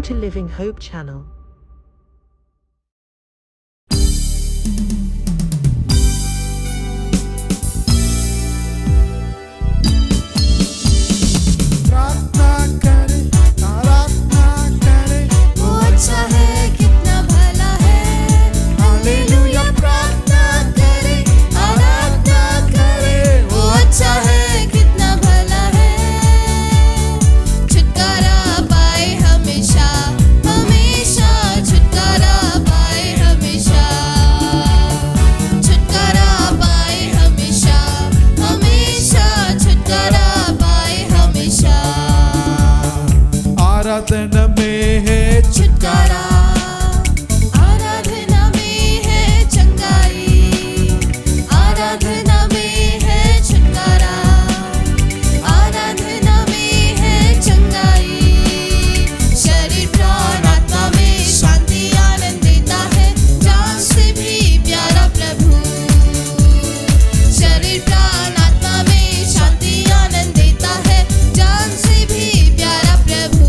Welcome to Living Hope Channel. आराधना में है छुटकारा, आराधना में है चंगाई, आराधना में है छुटकारा, आराधना में है चंगाई। शरीर प्राण आत्मा में शांति आनंद देता है, जान से भी प्यारा प्रभु। शरीर प्राण आत्मा में शांति आनंद देता है, जान से भी प्यारा प्रभु।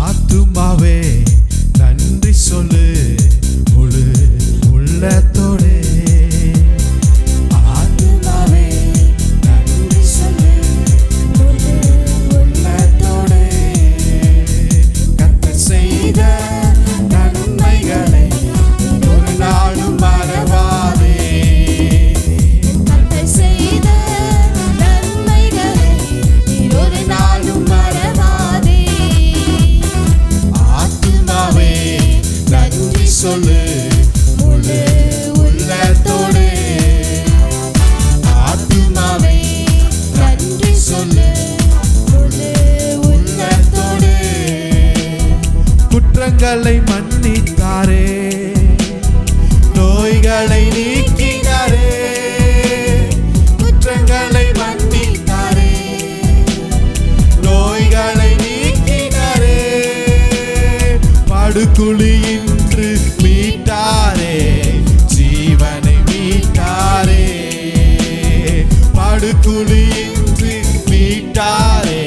ஆத்துமாவே நன்றி சொல்லு முழு உள்ளத்தோடே, ஆத்துமாவே நன்றி சொல்லு முழு உள்ளத்தோடே, கர்த்தர் செய்த நன்மைகளை ஒரு நாளும் மறவாதே. கர்த்தர் செய்த நன்மைகளை ஒரு நாளும் மறவாதே. ஆத்துமாவே நன்றி சொல்லு முழு உள்ளத்தோடே, ஆத்துமாவே நன்றி சொல்லு முழு உள்ளத்தோடே. குற்றங்களை மன்னித்தாரே, நோய்களை நீக்கினாரே, குற்றங்களை மன்னித்தாரே, நோய்களை நீக்கினாரே, படுகுழியின்று மீட்டாரே, ஜீவனை மீட்டாரே, படுகுழியின்று மீட்டாரே,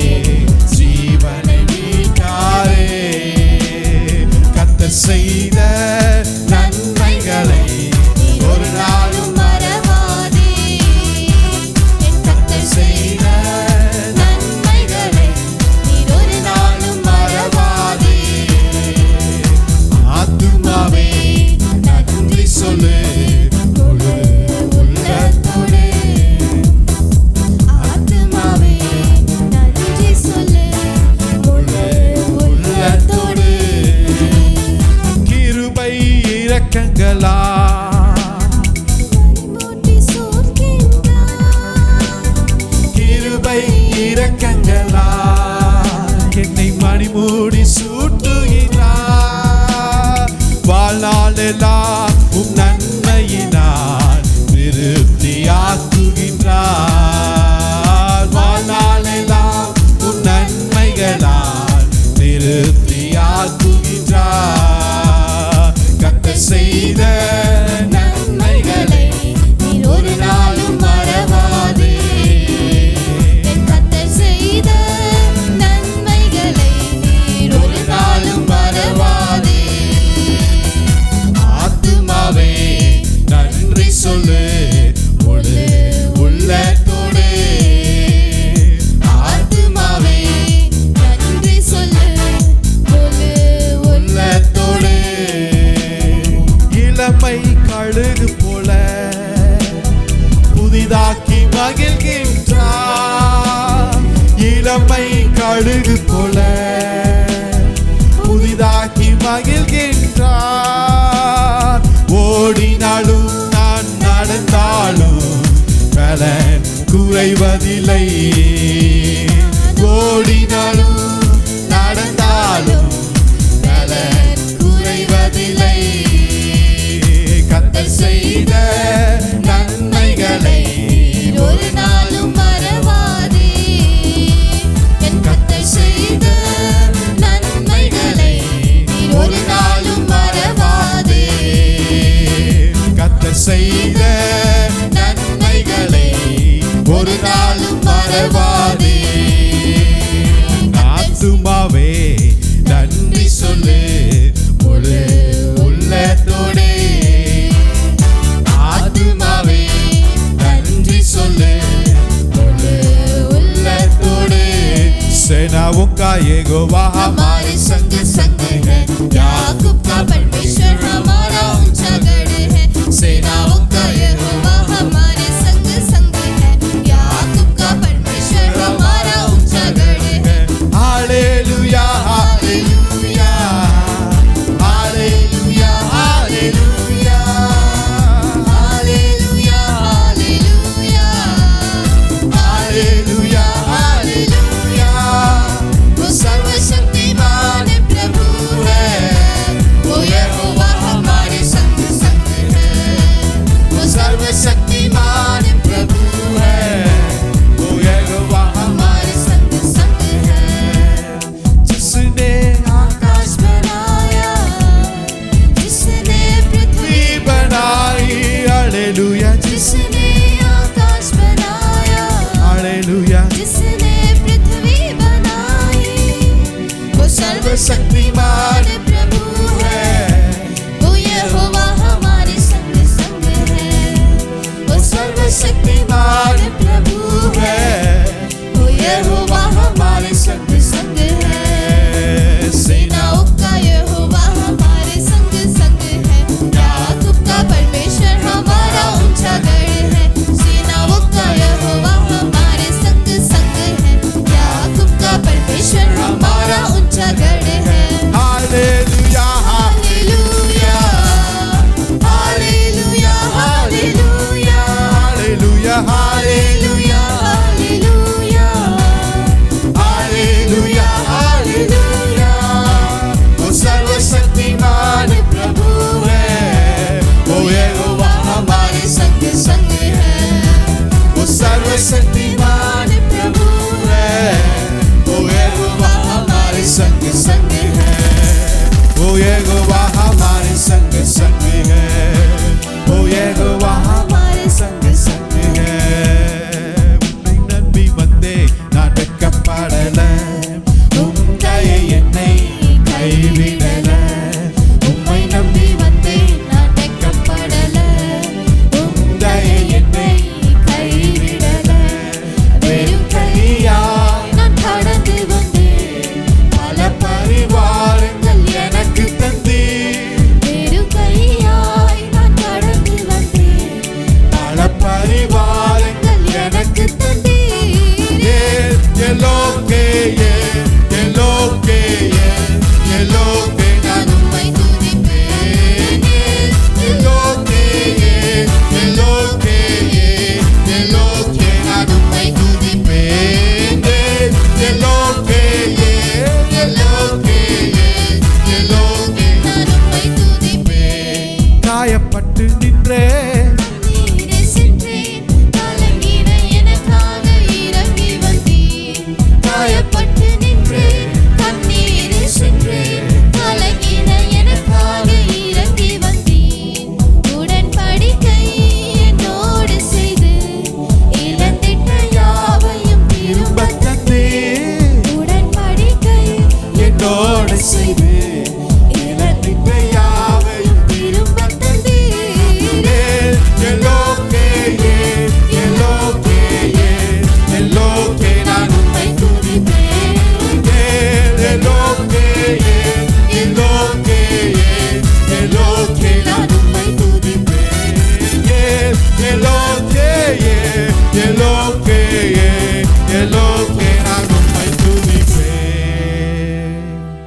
ஜீவனை மீட்டாரே. கர்த்தர் செய்த நன்மைகளை ஒரு நாளும் மறவாதே. கர்த்தர் செய்த நன்மைகளை ஒரு நாளும் மறவாதே. ஆத்துமாவே நன்றி சொல்லு முழு உள்ளத்தோடே, ஆத்துமாவே நன்றி சொல்லு முழு உள்ளத்தோடு. கிருபை இரக்கங்களா மூட்டி சூழ்கின்றார், கிருபை இரக்கங்களா என்னை மணிமூடி சூட்டுகிறார். வாழ்நாளே வாழ்நாளெல்லாம் உம் நன்மையினால் திருப்தியாக்குகின்றார். வாழ்நாளெல்லாம் உம் நன்மைகளால் திருப்தியாக்குகின்றார். கர்த்தர் செய்த நன்மைகளை நீர் ஒரு நாளும் மறவாதே. என் கர்த்தர் செய்த நன்மைகளை நீர் ஒரு நாளும் மறவாதே. ஆத்துமாவே நன்றி சொல்லு முழு உள்ளத்தோடு. ஆத்துமாவே நன்றி சொல்லு முழு உள்ளத்தோடு. இளமை கழுகு போல புதிதாக்கி மகிழ்கின்றார். இளமை கழுகு போல புதிதாக்கி மகிழ்கின்றார். ஓடினாலும் நான் நடந்தாலும் பலன் குறைவதில்லை. ஓடினாலும் நடந்தாலும் பலன் குறைவதில்லை. கர்த்தர் செய்த நன்மைகளை ஒரு நாளும் மறவாதே. என் கர்த்தர் செய்த நன்மைகளை நீர் ஒரு நாளும் மறவாதே. கர்த்தர் செய்த நன்மைகளை ஒரு நாளும் மறவாதே. ஆத்துமாவே நன்றி சொல்லு முழு உள்ளத்தோடே. ஆத்துமாவே நன்றி சொல்லு முழு உள்ளத்தோடே. सेनाओं का यहोवा हमारे संग संग है. याकूब का परमेश्वर हमारा ऊंचा गढ़ है. सेनाओं का यहोवा हमारे संग संग है. याकूब का परमेश्वर हमारा ऊंचा गढ़ है. Hallelujah hallelujah hallelujah hallelujah hallelujah hallelujah hallelujah hallelujah. वो सर्वशक्तिमान प्रभु है. वो यहोवा हमारे संग संग है. वो सर्वशक्तिमान प्रभु है. वो यहोवा हमारे संग संग है. जिसने आकाश बनाया, जिसने पृथ्वी बनाई. हालेलुया जिसने आकाश बनाया, हालेलुया. जिसने पृथ्वी बनाई. वो सर्वशक्तिमान प्रभु है. वो यहोवा हमारे संग संग है. वो सर्वशक्तिमान प्रभु है. वो यहोवा हमारे संग संग है. सेनाओं का यहोवा हमारे संग संग है. याकूब का परमेश्वर हमारा ऊंचा गढ़ है. सेनाओं का यहोवा हमारे संग संग है. याकूब का परमेश्वर हमारा ऊंचा गढ़ है. हालेलुया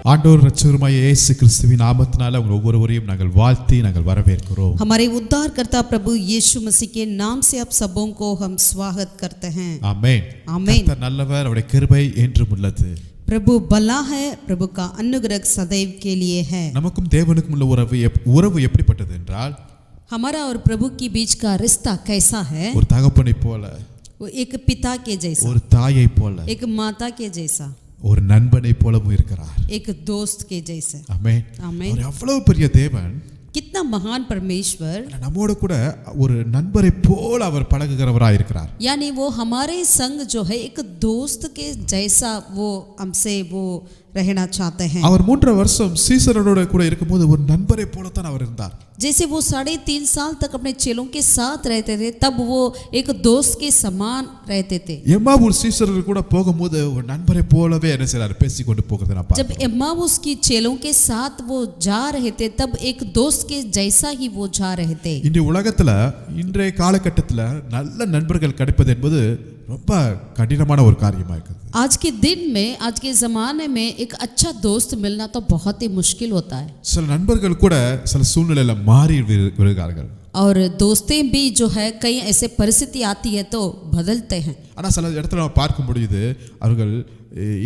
ஆண்டவர் இரட்சகருமாய் இயேசு கிறிஸ்துவின் நாமத்தினால உங்கள் ஒவ்வொருவரையும் நாங்கள் வாழ்த்தி நாங்கள் வரவேற்கிறோம். हमारे उद्धारकर्ता प्रभु यीशु मसीह के नाम से आप सबों को हम स्वागत करते हैं. ஆமென். ஆமென். கர்த்தர் நல்லவர், அவருடைய கிருபை என்றும் உள்ளது. प्रभु भला है, प्रभु का अनुग्रह सदैव के लिए है. நமக்கும் தேவனுக்கும் உள்ள உறவு எப்படிப்பட்டது என்றால், हमारा और प्रभु के बीच का रिश्ता कैसा है? ஒரு தகப்பனை போல, वो एक पिता के जैसा, ஒரு தாயை போல, एक माता के जैसा, ஒரு நண்பனை போலவும் இருக்கிறார். एक दोस्त के जैसा. ஆமென். ஆமென். அவர் அவ்வளவு பெரிய தேவன், कितना महान परमेश्वर, நம்மோட கூட ஒரு நண்பரை போல அவர் பழகுகிறவராய் இருக்கிறார். यानी वो हमारे संग जो है एक दोस्त के जैसा वो हमसे वो रहना चाहते हैं. அவர் 3 வருஷம் சீசரோட கூட இருக்கும்போது ஒரு நண்பரை போலத்தான் அவர் இருந்தார். जैसे वो 3.5 साल तक अपने चेलों के साथ रहते थे, तब वो एक दोस्त के समान रहते थे. எம்மாவூர் சீசர்கள் கூட போகும்போது ஒரு நண்பரை போலவே என்ன செய்றார், பேசிக்கொண்டு போகிறதை நான் जब பார்த்தேன். एम्माउस की चेलों के साथ वो जा रहे थे, तब एक दोस्त के जैसा ही वो जा रहे थे. இன்றைய உலகத்துல இன்றைய காலகட்டத்துல நல்ல நண்பர்கள் கிடைப்பது என்பது ரொம்ப கடினமான ஒரு காரியமா இருக்குது. आज के दिन में, आज के ज़माने में एक अच्छा दोस्त मिलना तो बहुत ही मुश्किल होता है. சில நண்பர்கள் கூட சில சூழ்நிலையில மாறி விடுகிறார்கள். और दोस्तें भी जो है कई ऐसे परिस्थिति आती है तो बदलते हैं. ஆனா சில இடத்துல நம்ம பார்க்க முடியுது, அவர்கள்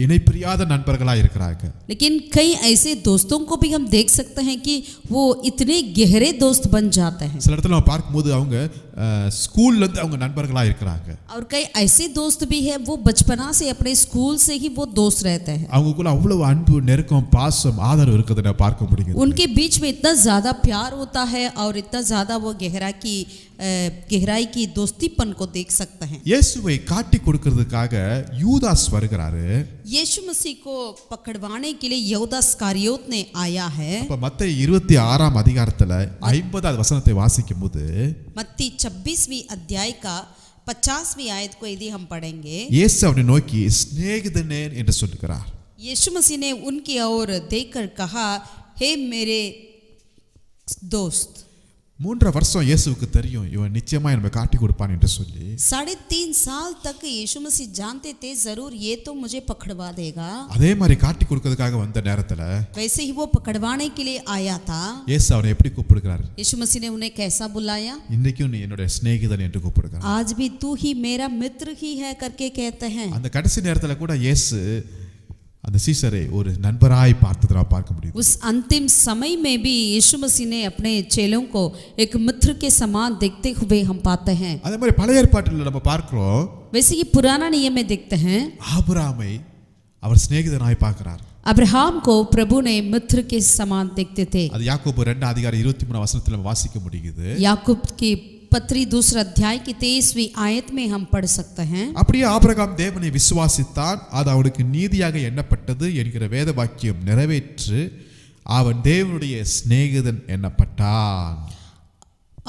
இணை பிரியாத நண்பர்களா இருக்கிறாங்க. लेकिन कई ऐसे दोस्तों को भी हम देख सकते हैं कि वो इतने गहरे दोस्त बन जाते हैं. சில இடத்துல நம்ம பார்க்கும்போது அவங்க ஸ்கூல்ல இருந்து அவங்க நண்பர்களா இருக்கிறாங்க. और कई ऐसे दोस्त भी हैं वो बचपना से अपने स्कूल से ही वो दोस्त रहते हैं. அவங்களுக்குள்ள அவ்வளவு அன்பு, நெருக்கம், பாசம், ஆதரவு இருக்குதுன்னு நம்ம பார்க்க முடியுது. उनके बीच में इतना ज़्यादा प्यार होता है और इतना ज़्यादा वो गहराई की दोस्तीपन को देख सकते हैं. இயேசுவை காட்டி கொடுக்கிறதுக்காக யூதாஸ் வருகிறாரு. यीशु मसीह को पकड़वाने के लिए यहूदा इस्करियोत ने आया है. அப்ப மத்தேயு 26ஆம் அதிகாரத்துல 50வது வசனத்தை வாசிக்கும்போது, मत्ती 26वीं अध्याय का 50वीं आयत को यदि हम पढ़ेंगे, இயேசு அவனை நோக்கி சிநேகிதனே என்று சொல்லுகிறார். यीशु मसीह ने उनकी ओर देखकर कहा, हे मेरे दोस्त. 3 வருஷம் இயேசுவுக்கு தெரியும் இவன் நிச்சயமா நம்ம காட்டி கொடுப்பான் என்று சொல்லி. 3.5 साल तक यीशु मसीह जानते थे जरूर ये तो मुझे पकड़वा देगा. அதே மாதிரி காட்டி கொடுக்கிறதுக்காக வந்த நேரத்துல वैसे ही वो पकड़वाने के लिए आया था. இயேசு அவனை எப்படி கூப்பிடுகிறார்? यीशु मसीह ने उन्हें कैसा बुलाया? இன்னைக்கும் நீ என்னுடைய சிநேகிதன் என்று கூப்பிடுகிறார். आज भी तू ही मेरा मित्र ही है करके कहते हैं. அந்த கடைசி நேரத்துல கூட இயேசு அந்த சீசரை ஒரு நண்பராய் பார்த்ததை நாம் பார்க்க முடியும். उस अंतिम समय में भी यीशु मसीह ने अपने चेलों को एक मित्र के समान देखते हुए हम पाते हैं. அதே மாதிரி பழைய ஏற்பாட்டில் நம்ம பார்க்கிறோம், वैसे ही पुराना नियम में देखते हैं, ஆபிரகாமை அவர் சிநேகிதனாய் பார்க்கிறார். अब्राहम को प्रभु ने मित्र के समान देखते थे. அது யாக்கோபு 2 அதிகாரம் 23 வசனத்துல நம்ம வாசிக்க முடியுது. याकूब की पत्री 2 अध्याय की 23वीं आयत में हम पढ़ सकते हैं. அப்படியே ஆபிரகாம் தேவனை விசுவாசித்தான், அது அவனுக்கு நீதியாக எண்ணப்பட்டது என்கிற வேத வாக்கியம் நிறைவேற்று அவன் தேவனுடைய சிநேகிதன் எண்ணப்பட்டான்.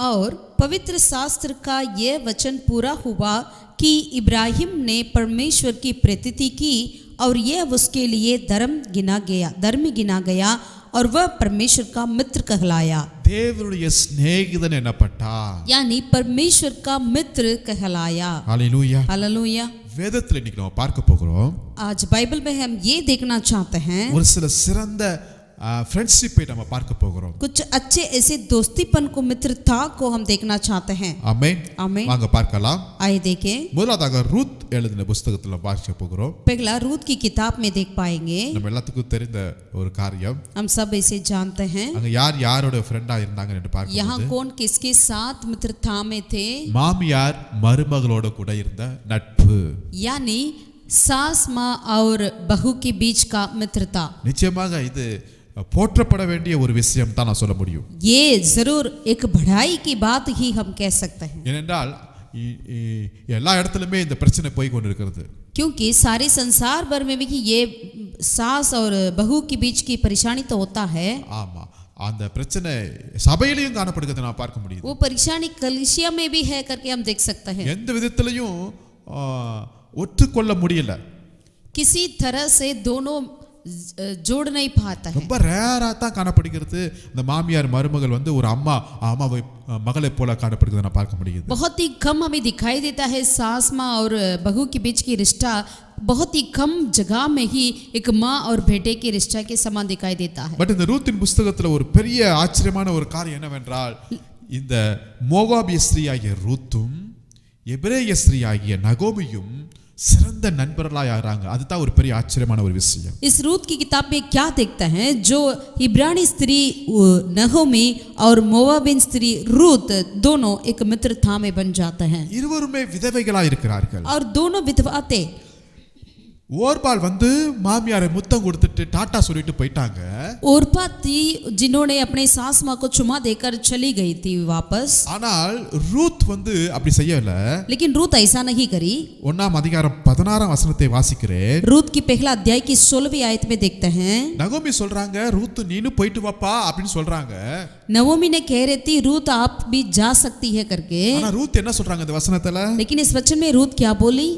और पवित्र शास्त्र का यह वचन पूरा हुआ कि इब्राहिम ने परमेश्वर की प्रतीति की और यह उसके लिए धर्म गिना गया और वह परमेश्वर का मित्र कहलाया. தேவனுடைய சிநேகிதன் எண்ணப்பட்டான், यानी परमेश्वर का मित्र कहलाया. ஹல்லேலூயா. हालेलुया. வேதத்துல இன்னைக்கு நம்ம பார்க்க போகிறோம், आज बाइबल में हम ये देखना चाहते हैं, ஒரு சில சிறந்த ஃப்ரெண்ட்ஷிப்பை நம்ம பார்க்க போகிறோம். कुछ अच्छे ऐसे दोस्तीपन को, मित्रता को हम देखना चाहते हैं. ஆமென். आमीन. வாங்க பார்க்கலாம். आइए देखें. முதலாவதாக ரூத் எழுதின புத்தகத்துல பார்க்க போகிறோம். पहला रूत की किताब में देख पाएंगे. நம்ம எல்லாத்துக்கும் தெரிந்த ஒரு காரியம், हम सब इसे जानते हैं. அங்க யார் யாரோட ஃப்ரெண்டா இருந்தாங்க என்று பார்க்கும்போது, यहाँ कौन किसके साथ मित्रता में थे? மாமியார் மருமகளோட கூட இருந்த நட்பு. यानी सास माँ और बहू के बीच का मित्रता. நிச்சயமாக இது போற்றப்பட வேண்டிய ஒரு விஷயம் தான் நான் சொல்ல முடியும். ये जरूर एक बढ़ाई की बात ही हम कह सकते हैं. ஏனென்றால் எல்லா இடத்துலயுமே இந்த பிரச்சனை போய் கொண்டிருக்கிறது. क्योंकि सारे संसार भर में भी ये सास और बहू के बीच की परेशानी तो होता है. ஆமா, அந்த பிரச்சனை சபையிலையும் காணப்படுகிறதை நான் பார்க்க முடியுது. वो परेशानी कलीसिया में भी है करके हम देख सकते हैं. எந்த விதத்திலையும் ஒற்றுக்கொள்ள முடியல. किसी तरह से दोनों जोड़ नहीं पाता है. ரொம்ப ரேரா தான் காணப்படுகிறது. இந்த மாமியார் மருமகள் வந்து ஒரு அம்மாவை மகளை போல காணப்படுகிறதை நான் பார்க்க முடியுது. बहुत ही कम हमें दिखाई देता है सास माँ और बहू के बीच की रिश्ता बहुत ही कम जगह में ही एक माँ और बेटे के रिश्ता के समान दिखाई देता है। பட் இந்த ரூத்தின் புத்தகத்துல ஒரு பெரிய ஆச்சரியமான ஒரு காரியம் என்னவென்றால் இந்த மோவாபிய ஸ்திரீயாகிய ரூத்தும் எபிரேய ஸ்திரீயாகிய நகோமியும் சிறந்த நண்பர்களாய் ஆகிறாங்க. அதுதான் ஒரு பெரிய ஆச்சரியமான ஒரு விஷயம். इस रूत की किताब में क्या देखते हैं, जो इब्रानी स्त्री नहोमी और मोवाबिन स्त्री रूत दोनों एक मित्रता में बन जाते हैं இருவருமே விதவைகளாய் இருக்கிறார்கள். और दोनों विधवा थे। ஓர்பால் வந்து மாமியாரை முத்தம் கொடுத்துட்டு டாட்டா சொல்லிட்டு போயிட்டாங்க. ओरपा थी जिन्होंने अपने सास माँ को चुमा देकर चली गई थी वापस, ஆனால் ரூத் வந்து அப்படி செய்யல. लेकिन रूत ऐसा नहीं करी। 1ஆம் அதிகாரம் 16ஆம் வசனத்தை வாசிக்கிறேன். रूत की पहला अध्याय की 16वीं आयत में देखते हैं, நகோமி சொல்றாங்க ரூத் நீனு போயிட்டு வாப்பா அப்படின்னு சொல்றாங்க. नवोमी ने कह रही थी रूत आप भी जा सकती है करके, ஆனா ரூத் என்ன சொல்றாங்க இந்த வசனத்துல? लेकिन इस वचन में रूत क्या बोली,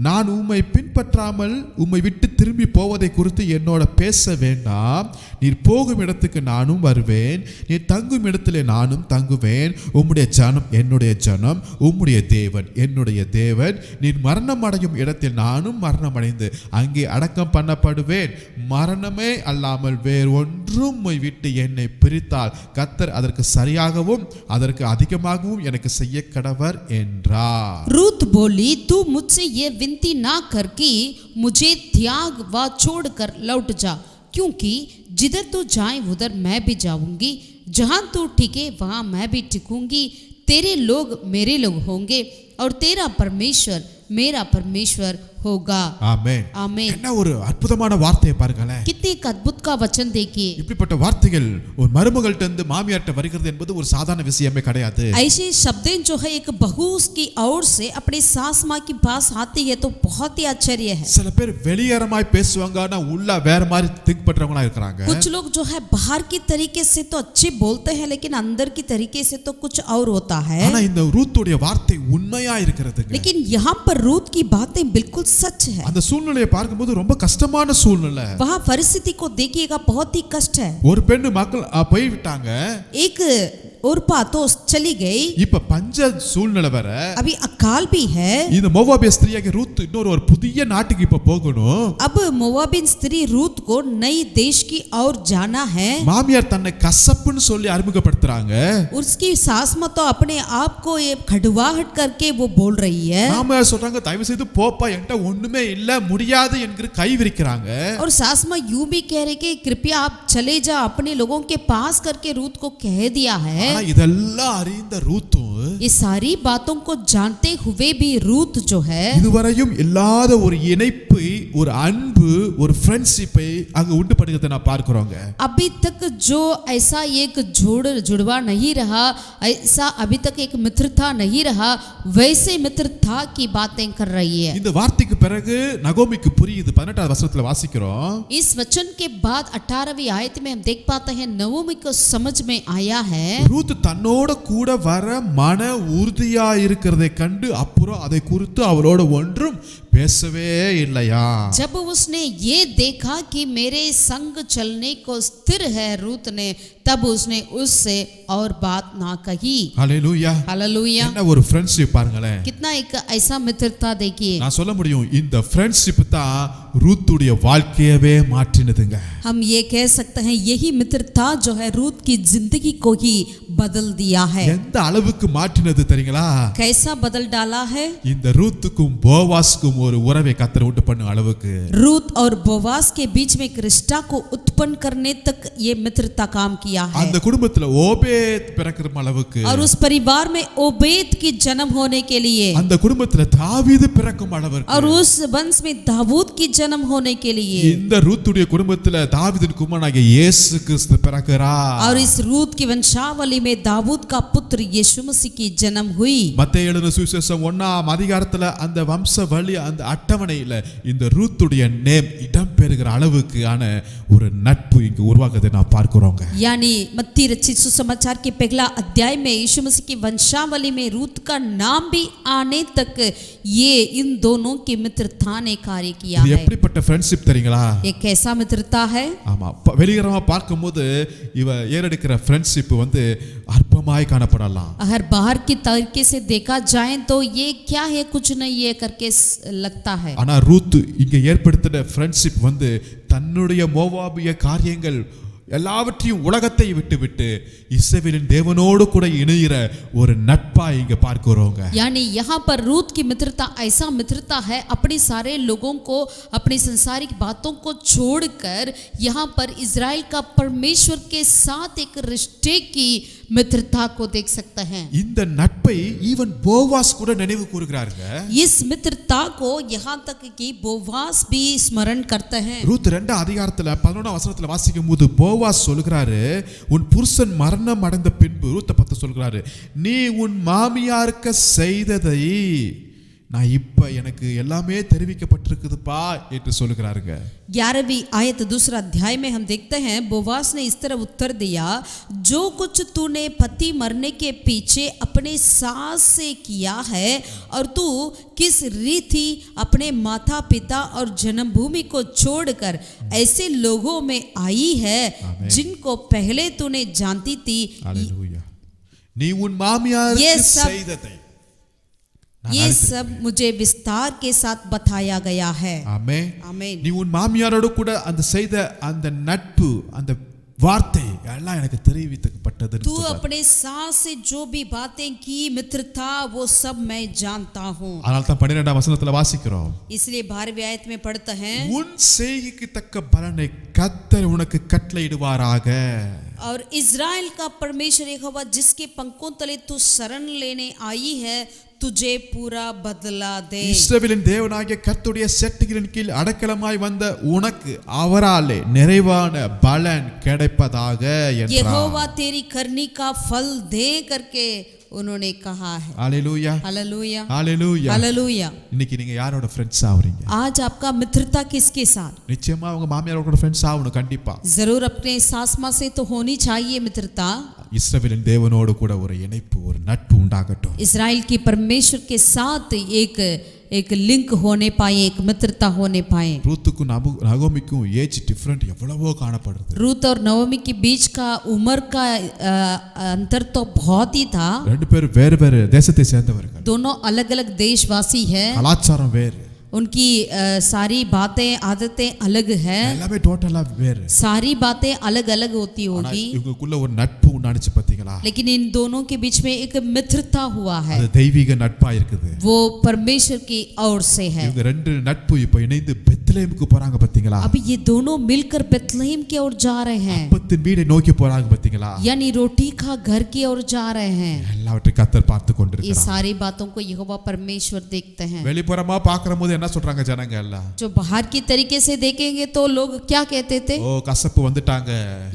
நான் உம்மை பின்பற்றாமல் உம்மை விட்டு திரும்பி போவதை குறித்து என்னோட பேச வேண்டாம். நீர் போகும் இடத்துக்கு நானும் வருவேன், நீர் தங்கும் இடத்திலே நானும் தங்குவேன். உம்முடைய ஜனம் என்னுடைய ஜனம், உம்முடைய தேவன் என்னுடைய தேவன். நீர் மரணம் அடையும் இடத்தில் நானும் மரணம் அடைந்து அங்கே அடக்கம் பண்ணப்படுவேன். மரணமே அல்லாமல் வேறு ஒன்றும் உம்மை விட்டு என்னை பிரித்தால் கர்த்தர் அதற்கு சரியாகவும் அதற்கு அதிகமாகவும் எனக்கு செய்ய கடவர் என்றார். रूत बोली तू मुझसे ये विनती ना कर कि मुझे त्याग व छोड़कर लौट जा, क्योंकि जिधर तू जाए उधर मैं भी जाऊंगी, जहां तू टिके वहां मैं भी टिकूंगी। तेरे लोग मेरे लोग होंगे और तेरा परमेश्वर मेरा परमेश्वर होगा। ஆமென். आमीन। என்ன ஒரு அற்புதமான வார்த்தையை பாருங்களேன். कितने एक अद्भुत का वचन देखिए। இப்படிப்பட்ட வார்த்தைகள் ஒரு மருமகள்ட்ட இருந்து மாமியார்ட்ட வருகிறது என்பது ஒரு சாதாரண விஷயமே கிடையாது. ऐसे शब्दें जो है एक बहू की ओर से अपने सास माँ की पास आती है तो बहुत ही आश्चर्य है। சில பேர் வெளியரமாய் பேசுவாங்க ஆனா உள்ள வேற மாதிரி திங்க் பண்றவங்களா இருக்காங்க. कुछ लोग जो है बाहर की तरीके से तो अच्छे बोलते हैं, लेकिन अंदर की तरीके से तो कुछ और होता है। ஆனா இந்த ரூத்துடைய வார்த்தை உண்மையா இருக்கிறதுங்க. लेकिन यहाँ पर रूत की बातें बिल्कुल सच है। அந்த சூழ்நிலையை பார்க்கும்போது ரொம்ப கஷ்டமான சூழ்நிலை. वहाँ परिस्थिति को देखिएगा, बहुत ही कष्ट है। ஒரு பெண்ணு மக்கள் போய் விட்டாங்க. एक ओरपा तो चली गई, இப்ப பஞ்ச சூழ்நிலை வர अभी अकाल भी है। இந்த மோவாபிய ஸ்திரீயாகிய ரூத் இன்னொரு ஒரு புதிய நாட்டுக்கு இப்ப போகணும். अब मोवाबिन स्त्री रूत को नई देश की ओर जाना है। மாமியார் தன்னை கசப்புன்னு சொல்லி அறிமுகப்படுத்துறாங்க. उसकी सास माँ तो अपने आप को ये खड़ुआहट करके वो बोल रही है, மாமியார் சொல்றாங்க தயவு செய்து போப்பா என்கிட்ட ஒண்ணுமே இல்ல முடியாது என்கிற கை விரிக்கிறாங்க. और सास माँ यूं भी कह रही कि कृपया आप चले जा, अपने लोगों के पास करके रूत को कह दिया है। ஆனா இதெல்லாம் அறிந்த ரூத்தும் ये सारी बातों को जानते हुए भी रूत जो है இதுவரையும் இல்லாத ஒரு இணைப்பை, ஒரு அன்பு, ஒரு ஃப்ரெண்ட்ஷிப்பை அங்க உண்டு பண்ணுகிறதை நான் பார்க்கிறோங்க. अभी तक जो ऐसा एक जुड़वा नहीं रहा, ऐसा अभी तक एक मित्रता नहीं रहा, वैसे मित्रता की बातें कर रही है। இந்த வார்த்தைக்கு பிறகு நகோமிக்கு புரியுது. 18வது வசனத்துல வாசிக்கிறோம். इस वचन के बाद 18वीं आयत में हम देख पाते हैं नवोमी को समझ में आया है। ரூத் தன்னோட கூட வர மன உறுதியா இருக்கிறதை கண்டு அப்புறம் அதை குறித்து அவளோட ஒன்றும் பேசவே இல்லையா. जब उसने ये देखा कि मेरे संग चलने को स्थिर है रूत ने, तब उसने उससे और बात ना कही। ஹல்லேலூயா. हालेलुया। என்ன ஒரு ஃப்ரெண்ட்ஷிப் பாருங்களேன். कितना एक ऐसा मित्रता देखिए। நான் சொல்ல முடியும் இந்த ஃப்ரெண்ட்ஷிப் தான் ரூத்துடைய வாழ்க்கையவே மாற்றினதுங்க. हम ये कह सकते हैं यही मित्रता जो है रूत की जिंदगी को ही बदल दिया है। எந்த அளவுக்கு மாற்றினது தெரியுங்களா? कैसा बदल डाला है? இந்த ரூத்துக்கும் போவாஸ்க்கும் ஒரு உறவை கர்த்தர் உண்டு பண்ணும் அளவுக்கு रूत और बोवास के बीच में एक रिश्ता को उत्पन्न करने तक ये मित्रता काम किया है। அந்த குடும்பத்துல ஓபேத் பிறக்கிற அளவுக்கு, और उस परिवार में ओबेद की जन्म होने के लिए, அந்த குடும்பத்துல தாவீது பிறக்கும் அளவுக்கு, और उस वंश में दाऊद की जन्म होने के लिए, இந்த ரூத்துடைய குடும்பத்துல தாவீதின் குமாரனாகிய இயேசு கிறிஸ்து பிறக்கிறார். और इस रूत की वंशावली में दाऊद का पुत्र यीशु मसीह की जन्म हुई। மத்தேயு எழுதின சுவிசேஷம் 1ஆம் அதிகாரத்துல அந்த வம்ச வழி அந்த அட்டவணையில இந்த ரூத்துடைய நேம் இடம் பெறுகிற அளவுக்கு ஆன ஒரு நட்பு இங்கு உருவாகுதை நான் பார்க்கிறோங்க. यानी मत्ती रचित सुसमाचार के पहला अध्याय में यीशु मसीह की वंशावली में रूत का नाम भी आने तक ये इन दोनों की मित्रता ने कार्य किया இது है। எப்படிப்பட்ட ஃப்ரெண்ட்ஷிப் தெரியுங்களா? ये कैसा मित्रता है? ஆமா, வெளியரமா பார்க்கும்போது இவ ஏறெடுக்கிற ஃப்ரெண்ட்ஷிப் வந்து அற்பமாய் காணப்படலாம். अगर बाहर की तरीके से देखा जाए तो ये क्या है, कुछ नहीं है करके लगता है. ஆனா ரூத் இங்க ஏற்படுத்தின ஃப்ரெண்ட்ஷிப் தன்னுடைய மோவாபிய காரியங்கள் எல்லாவற்றையும் உலகத்தை விட்டு இஸ்ரவேலின் தேவனோடு கூட இணைகிற ஒரு நட்பா இங்க பார்க்கிறோங்க. यानी यहाँ पर रूत की मित्रता ऐसा मित्रता है, अपने सारे लोगों को, अपनी संसारिक बातों को छोड़कर यहाँ पर इज़राइल का परमेश्वर के साथ एक रिश्ते की मित्रता को देख सकते हैं. இந்த நட்பை ஈவன் போவாஸ் கூட நினைவு கூறுகிறாருங்க. इस मित्रता को यहाँ तक कि बोवास भी स्मरण करते हैं. ரூத் 2 அதிகாரத்துல 11ஆம் வசனத்துல வாசிக்கும்போது போவாஸ் சொல்கிறாரு, உன் புருஷன் மரணம் அடைந்த பின்பு ரூத்தை பார்த்து சொல்கிறாரு, நீ உன் மாமியாருக்கு செய்ததை நான் இப்ப எனக்கு எல்லாமே தெரிவிக்கப்பட்டிருக்குதுப்பா என்று சொல்கிறாருங்க. 11वीं आयत दूसरा अध्याय में हम देखते हैं, बोवास ने इस तरह उत्तर दिया, जो कुछ तूने पति मरने के पीछे अपने सास से किया है और तू किस रीति अपने माता पिता और जन्मभूमि को छोड़कर ऐसे लोगों में आई है जिनको पहले तूने जानती थी. हालेलुया. நீ உன் மாமியாருக்கு செய்ததை, ये सब मुझे विस्तार के साथ बताया गया है. ஆமென். ஆமென். நீ உன் மாமியாரோடு கூட அந்த செய்த அந்த நட்பு, அந்த வார்த்தை எல்லாம் எனக்கு தெரிவிக்கப்பட்டது. तू अपने सास से जो भी बातें की, मित्रता, वो सब मैं जानता हूँ. அதனால தான் 12ஆம் வசனத்துல வாசிக்கிறோம், इसलिए 12वीं आयत में पढ़ते हैं, உன் செய்கைக்கு தக்க பலனை கர்த்தர் உனக்கு கட்டளையிடுவாராக. और इज़राइल का परमेश्वर यहोवा जिसके पंखों तले तू शरण लेने आई है, तुझे पूरा बदला दे. இஸ்ரவேலின் தேவனாகிய கர்த்தருடைய செட்டைகளின் கீழ் அடக்கலமாய் வந்த உனக்கு அவராலே நிறைவான பலன் கிடைப்பதாக என்றார். यहोवा तेरी करनी का फल दे करके उन्होंने कहा है. हालेलुया. हालेलुया. हालेलुया. हालेलुया. இன்னைக்கு நீங்க யாரோட ஃப்ரெண்ட்ஸ் ஆவறீங்க? आज आपका मित्रता किसके साथ? நிச்சயமா உங்க மாமியாரோட ஃப்ரெண்ட்ஸ் ஆவணும் கண்டிப்பா. जरूर अपने सास माँ से तो होनी चाहिए मित्रता. இஸ்ரவேலின் தேவனோடு கூட ஒரு இணைப்பு, ஒரு நட்பு உண்டாகட்டும். इज़राइल के परमेश्वर के साथ एक लिंक होने पाए, एक मित्रता होने पाए. ரூத்துக்கும் நகோமிக்கும் ஏஜ் டிஃபரண்ட் எவ்வளவோ காணப்படுது. रूत और नवमी के बीच का उम्र का अंतर तो बहुत ही था. ரெண்டு பேரும் வேறு வேறு தேசத்தை சேர்ந்தவர்கள். दोनों अलग अलग देशवासी हैं. கலாச்சாரம் வேறு, उनकी सारी बातें आदतें अलग है, எல்லாமே டோட்டலா வேறு. सारी बातें अलग अलग होती ஆனா होगी, இவங்களுக்குள்ள ஒரு நட்பு உண்டானுச்சு பாத்தீங்களா? लेकिन इन दोनों के बीच में एक मित्रता हुआ है. அது தெய்வீக நட்பா இருக்குது. वो परमेश्वर की ओर से है. இவங்க ரெண்டு நட்பு இப்ப இணைந்து பெத்லெஹேமுக்கு போறாங்க பாத்தீங்களா? अभी ये दोनों मिलकर बेथलेहम की ओर जा रहे हैं, அப்பத்தின் வீடை நோக்கி போறாங்க பாத்தீங்களா? यानी रोटी का घर की ओर जा रहे हैं. எல்லாவற்றையும் கர்த்தர் பார்த்து ये கொண்டிருக்கிறார். सारी बातों को यहोवा परमेश्वर देखते हैं. வெளிப்புறமா பார்க்கும்போது என்ன சொல்றாங்க ஜனங்க எல்லாம்? जो बाहर की तरीके से देखेंगे तो लोग क्या कहते थे? ஓ கசப்பு வந்துட்டாங்க,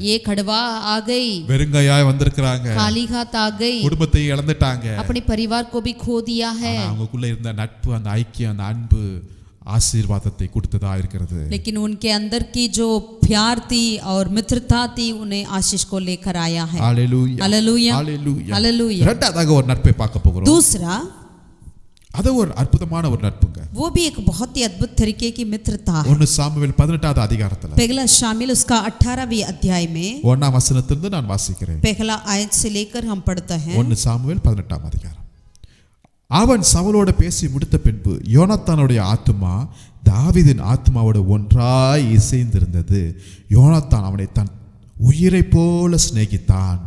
ये खड़वा आ गई, வெறுங்கையாய் வந்திருக்கிறாங்க, खाली हाथ आ गई, குடும்பத்தை இழந்துட்டாங்க. अपने परिवार को भी खो दिया है. ஆனா அவங்களுக்குள்ள இருந்த நட்பு, அந்த ஐக்கியம், அந்த அன்பு ஆசீர்வாதத்தை கொடுத்ததா இருக்கிறது. लेकिन उनके अंदर की जो प्यार थी और मित्रता थी उन्हें आशीष को लेकर आया है. ஹalleluya. हालेलुया. ஹalleluya. हालेलुया. இரண்டாவதாக ஒரு நட்பை பார்க்க போகிறோம். दूसरा, அது ஒரு அற்புதமான ஒரு நட்புங்க. वो भी एक बहुत ही अद्भुत तरीके की मित्रता है. 1 சாமுவேல் 18வது அதிகாரத்துல पहला शामिल उसका 18वीं अध्याय में 1ஆம் வசனத்திலிருந்து நான் வாசிக்கிறேன். पहला आयत से लेकर हम पढ़ते हैं. 1 சாமுவேல் 18ஆம் அதிகாரம். அவன் சவுலோடு பேசி முடித்த பின்பு யோனத்தானுடைய ஆத்துமா தாவீதின் ஆத்துமாவோடு ஒன்றாய் இசைந்திருந்தது. யோனத்தான் அவனை தன் உயிரை போல சிநேகித்தான்.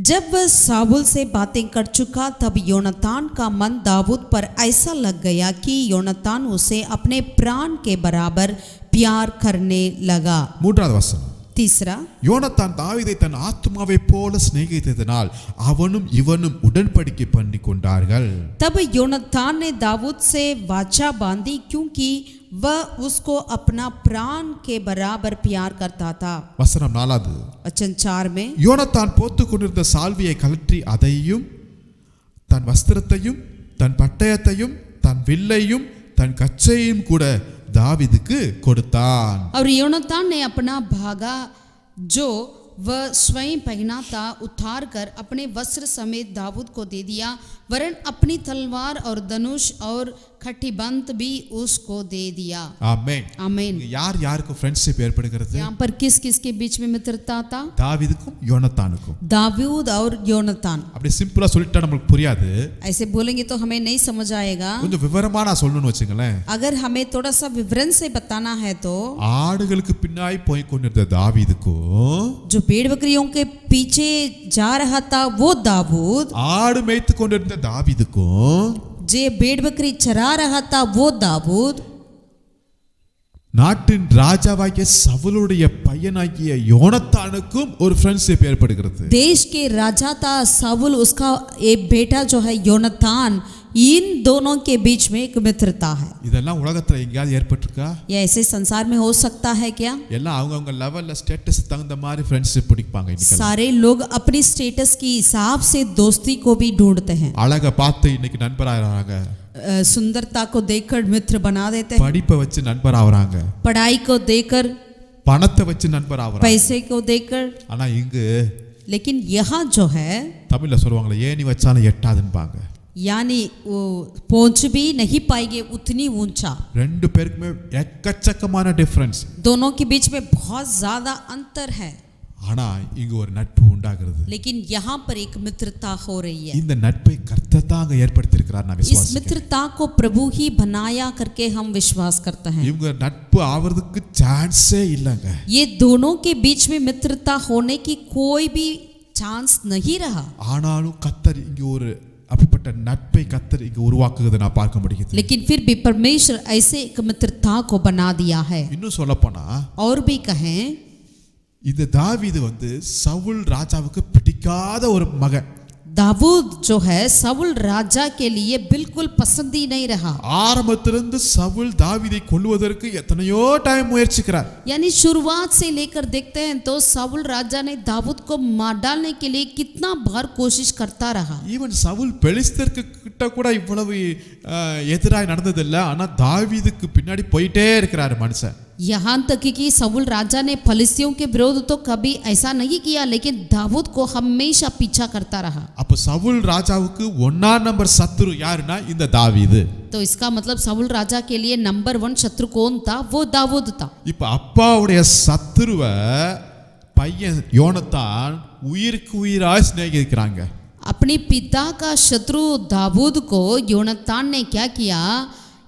जब वह साबुल से बातें कर चुका तब योनातान का मन दाऊद पर ऐसा लग गया कि योनातान उसे अपने प्राण के बराबर प्यार करने लगा. 3வது வசனம். तीसरा, யோனத்தான் தாவீதை தன் ஆத்துமாவை போல சிநேகித்ததினால் அவனும் இவனும் உடன்படிக்கை பண்ணி கொண்டார்கள். तब योनातान ने दाऊद से वाचा बांधी क्योंकि वह उसको अपना प्राण के बराबर प्यार करता था. வசனம் 4வது. वचन 4 में யோனத்தான் போத்துக் கொண்டிருந்த சால்வியை கழற்றி அதையும் தன் வஸ்திரத்தையும் தன் பட்டயத்தையும் தன் வில்லையும் தன் கச்சையும் கூட दावीदुக்கு கொடுத்தான். और योनातान ने अपना भागा जो वह स्वयं पहना था उतार कर अपने वस्त्र समेत दाऊद को दे दिया. वरन अपनी तलवार और धनुष और खटिबंत भी उसको दे दिया। ஆமென். आमीन। யார் யாருக்கு ஃப்ரெண்ட்ஷிப் ஏற்படுகிறது? यहाँ पर किस किस के बीच में मित्रता था? தாவீதுக்கும் யோனத்தானுக்கும். दाऊद और योनातान। அப்படி சிம்பிளா சொல்லிட்டா நமக்கு புரியாது. ऐसे बोलेंगे तो हमें नहीं समझ आएगा। கொஞ்சம் விவரமா நான் சொல்லணும்னு வெச்சுங்களேன். अगर हमें थोड़ा सा विवरण से बताना है तो ஆடுகளுக்கு பின்னாடி போய் கொண்டிருந்த தாவீதுக்கும் जो भेड़ बकरियों के पीछे जा रहा था वो दाऊद, ஆடு மேய்த்து கொண்டிருந்த தாவீதுக்கும் जे भेड़ बकरी चरा रहा था वो दाऊद, நாட்டின் ராஜாவாகிய சவுலுடைய பையனாகிய யோனத்தானுக்கும் ஒரு ஃப்ரெண்ட்ஷிப் ஏற்படுகிறது. देश के राजा था साउल, उसका एक बेटा जो है योनातान, इन दोनों के बीच में एक मित्रता है। இதெல்லாம் உலகத்துல எங்கயாவது ஏற்பட்டிருக்கா? यह ऐसे संसार में हो सकता है क्या? எல்லாம் அவங்க லெவல்ல ஸ்டேட்டஸ் தகுந்த மாதிரி ஃப்ரெண்ட்ஷிப் பிடிப்பாங்க இன்னைக்கு. सारे लोग अपनी स्टेटस के हिसाब से दोस्ती को भी ढूंढते हैं। அழக பார்த்து இன்னைக்கு நண்பராகிறாங்க. सुंदरता को देखकर मित्र बना देते हैं, படிப்பை வச்சு நண்பர் ஆவறாங்க, पढ़ाई को देखकर, பணத்தை வச்சு நண்பர் ஆவறாங்க. पैसे को देखकर। ஆனா இங்கு लेकिन यहाँ जो है, தமிழ்ல சொல்லுவாங்களே ஏணி வச்சாலும் எட்டாதுன்பாங்க. यानी वो पहुंच भी नहीं पाएंगे उतनी ऊंचा। ரெண்டு பேருக்குமே எக்கச்சக்கமான டிஃபரன்ஸ். दोनों के बीच में बहुत ज्यादा अंतर है। ஆனா இங்க ஒரு நட்பு உண்டாகிறது. लेकिन यहाँ पर एक मित्रता हो रही है। இந்த நட்பை கர்த்தர் தான் ஏற்படுத்தி இருக்கிறார். நான் इस விசுவாசிக்கிறேன். मित्रता को प्रभु ही बनाया करके हम विश्वास करते हैं। இவங்க நட்பு ஆவறதுக்கு சான்ஸே இல்லங்க. ये दोनों के बीच में मित्रता होने की कोई भी चांस नहीं रहा। ஆனாலும் கர்த்தர் இங்க ஒரு அப்படிப்பட்ட நட்பை கர்த்தர் இங்க உருவாக்குவதை நான் பார்க்க முடியுது. लेकिन फिर भी परमेश्वर ऐसे एक मित्रता को बना दिया है। இன்னும் சொல்லப்போனா और भी कहें, இந்த தாவீது சவுல் ராஜாவுக்கு பிடிக்காத ஒரு மகன். दाऊद जो है साउल राजा के लिए बिल्कुल पसंद ही नहीं रहा। ஆரம்பத்திலிருந்து சவுல் தாவீதை கொல்லுவதற்கு எத்தனையோ டைம் முயற்சிக்கிறார். यानी शुरुआत से लेकर देखते हैं तो साउल राजा ने दाऊद को मार डालने के लिए कितना बार कोशिश करता रहा। ஈவன் சவுல் பெலிஸ்தருக்கு கிட்ட கூட இவ்வளவு எதிராய் நடந்ததில்ல. ஆனா தாவீதுக்கு பின்னாடி போயிட்டே இருக்கிறார் மனுஷன். यहाँ तक कि साउल राजा ने फलिस्तियों के विरोध तो कभी ऐसा नहीं किया, लेकिन दाऊद को हमेशा पीछा करता रहा। அப்ப சவுல் ராஜாவுக்கு 1 நம்பர் சத்துரு யாருன்னா இந்த தாவீது. तो इसका मतलब साउल राजा के लिए नंबर 1 शत्रु कौन था? वो दाऊद था। இப்ப அப்பாவுடைய சத்துருவ பையன் யோனத்தான் உயிருக்கு உயிராய் சிநேகிக்கிறாங்க. अपने पिता का शत्रु दाऊद को योनातान ने क्या किया?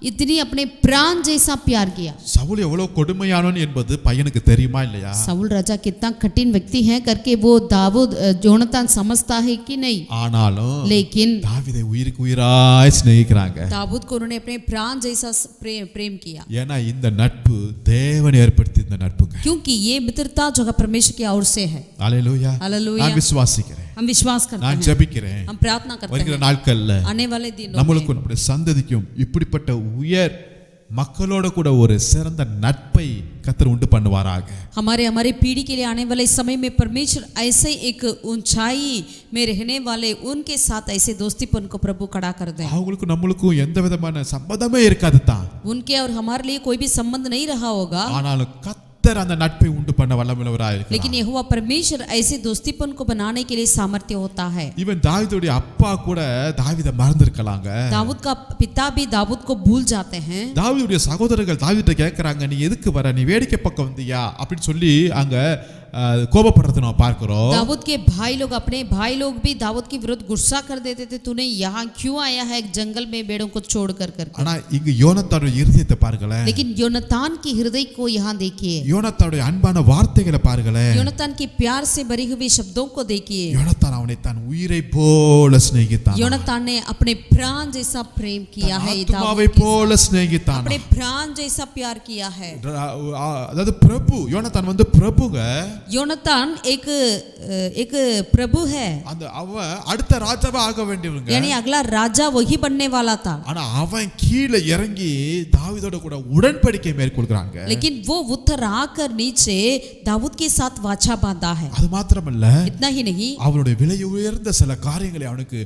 इतनी अपने प्राण जैसा प्यार किया। சவுல் எவ்வளவு கொடுமையானவன் என்பது பையனுக்கு தெரியுமா இல்லையா? साउल राजा कितना कठिन व्यक्ति है करके वो दाऊद योनातान समझता है कि नहीं? ஆனாலும் लेकिन தாவீதை உயிருக்கு உயிராய் சிநேகிக்கிறாங்க. दाऊद को उन्होंने अपने प्राण जैसा प्रेम किया। ஏன்னா இந்த நட்பு தேவன் ஏற்படுத்திய இந்த நட்புங்க. क्योंकि ये मित्रता जो है परमेश्वर की ओर से है। ஹalleluya. हालेलुया। நான் விசுவாசிக்கிறேன். हम विश्वास करते நான் हैं, ஜெபிக்கிறேன். हम प्रार्थना करते வருகிற हैं நாட்கள்ல आने वाले दिनों में நம்மளுக்கும் நம்முடைய சந்ததிக்கும் இப்படிப்பட்ட உயர் மக்களோட கூட ஒரு சிறந்த நட்பை கர்த்தர் உண்டு பண்ணுவாராக. हमारे पीढ़ी के लिए आने वाले समय में परमेश्वर ऐसे एक ऊंचाई में रहने वाले उनके साथ ऐसे दोस्तीपन को प्रभु खड़ा कर दे। அவங்களுக்கும் நம்மளுக்கும் எந்த விதமான சம்பந்தமே இருக்காது தான். उनके और हमारे लिए कोई भी संबंध नहीं रहा होगा, ஆனாலும் கர்த்தர் அந்த நட்பை உண்டு பண்ண வல்லமையுள்ளவராய் இருக்கிறார். लेकिन यहोवा परमेश्वर ऐसे दोस्तीपन को बनाने के लिए सामर्थ्य होता है। ஈவன் தாவீதுடைய அப்பா கூட தாவீதை மறந்திருக்கலாங்க. दाऊद का पिता भी दाऊद को भूल जाते हैं। தாவீதுடைய சகோதரர்கள் தாவீதை கேட்கறாங்க, நீ எதுக்கு வர, நீ வேடிக்கை பக்கம் வந்தியா அப்படின்னு சொல்லி அங்க கோபப்படுறதை நம்ம பார்க்கிறோம். दाऊद के भाई लोग, अपने भाई लोग भी दाऊद के विरुद्ध गुस्सा कर देते थे, तूने यहाँ क्यों आया है जंगल में भेड़ों को छोड़ कर करके। ஆனா இங்க யோனத்தானுடைய இருதயத்தை பாருங்களேன். लेकिन योनातान की हृदय को यहाँ देखिए, யோனத்தானுடைய அன்பான வார்த்தைகளை பாருங்களேன். योनातान के प्यार से भरी हुई शब्दों को देखिए। யோனத்தான் அவனை தன் உயிரை போல சிநேகித்தான். योनातान ने अपने प्राण जैसा प्रेम किया है, ஆத்மாவை போல சிநேகித்தான். अपने प्राण जैसा प्यार किया है। அதாவது பிரபு, யோனத்தான் பிரபுங்க. योनातान एक प्रभु है, அந்த அவன் அடுத்த ராஜாவா ஆக வேண்டியவங்க. यानी अगला राजा वही बनने वाला था। ஆனா அவன் கீழே இறங்கி தாவீதோட கூட உடன்படிக்கை மேற்கொள்கிறாங்க. लेकिन वो उतर आकर नीचे दाऊद के साथ वाचा बांधा है। அது மாத்திரமல்ல, इतना ही नहीं, அவனுடைய விலை உயர்ந்த சில காரியங்களை அவனுக்கு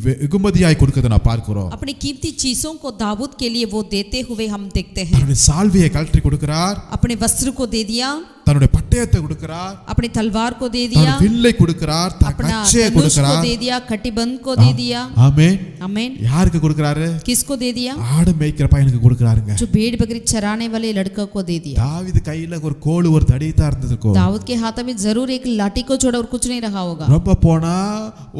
வெகுமதியாய் கொடுக்கிறதை நான் பார்க்கிறோம். अपनी कीमती चीजों को दाऊद के लिए वो देते हुए हम देखते हैं। அவனுடைய சால்வையை கழற்றி கொடுக்கிறார், अपने वस्त्र को दे दिया, தன்னுடைய பட்ட பட்டயத்தை கொடுக்கிறார், अपनी तलवार को दे दिया, தன் வில்லை கொடுக்கிறார், தன் अपना கச்சையை धनुष को கொடுக்கிறார். दे दिया, कटिबंध को दे दिया। ஆமென். आमीन। யாருக்கு கொடுக்கிறாரு? किसको दे दिया? ஆடு மேய்க்கிற பையனுக்கு கொடுக்கிறாருங்க. जो भेड़ बकरी चराने वाले लड़का को दे दिया। தாவீது கையில ஒரு கோல் ஒரு தடி தான் இருந்திருக்கும். दाऊद के हाथ में जरूर एक लाठी को छोड़ा और कुछ नहीं रहा होगा। ரொம்ப போனா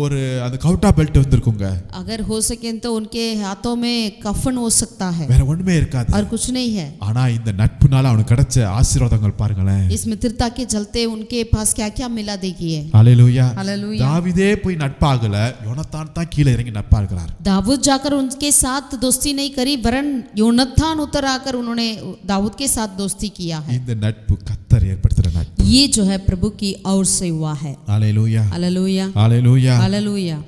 ஒரு அந்த கவுட்டா பெல்ட் வந்திருக்குங்க. अगर हो सके तो उनके हाथों में कफन हो सकता है வேற ஒண்ணுமே இருக்காது. और कुछ नहीं है। ஆனா இந்த நட்புனால அவனுக்கு கிடைச்ச ஆசீர்வாதங்கள் பாருங்களேன். इस मित्रता के चलते उनके पास क्या क्या मिला देखिए। ஹalleluya. हालेलुया। தாவீதே போய் நட்பாகல, யோனத்தான் தான் கீழே இறங்கி நட்பா இருக்கிறார். दाऊद जाकर उनके साथ दोस्ती नहीं करी, वरन योनातान उतर आकर उन्होंने दाऊद के साथ दोस्ती किया है। இந்த நட்பு கர்த்தர் ஏற்படுத்துற நட்பு. ये जो है प्रभु की ओर से हुआ है। ஹalleluya. हालेलुया। ஹalleluya. हालेलुया।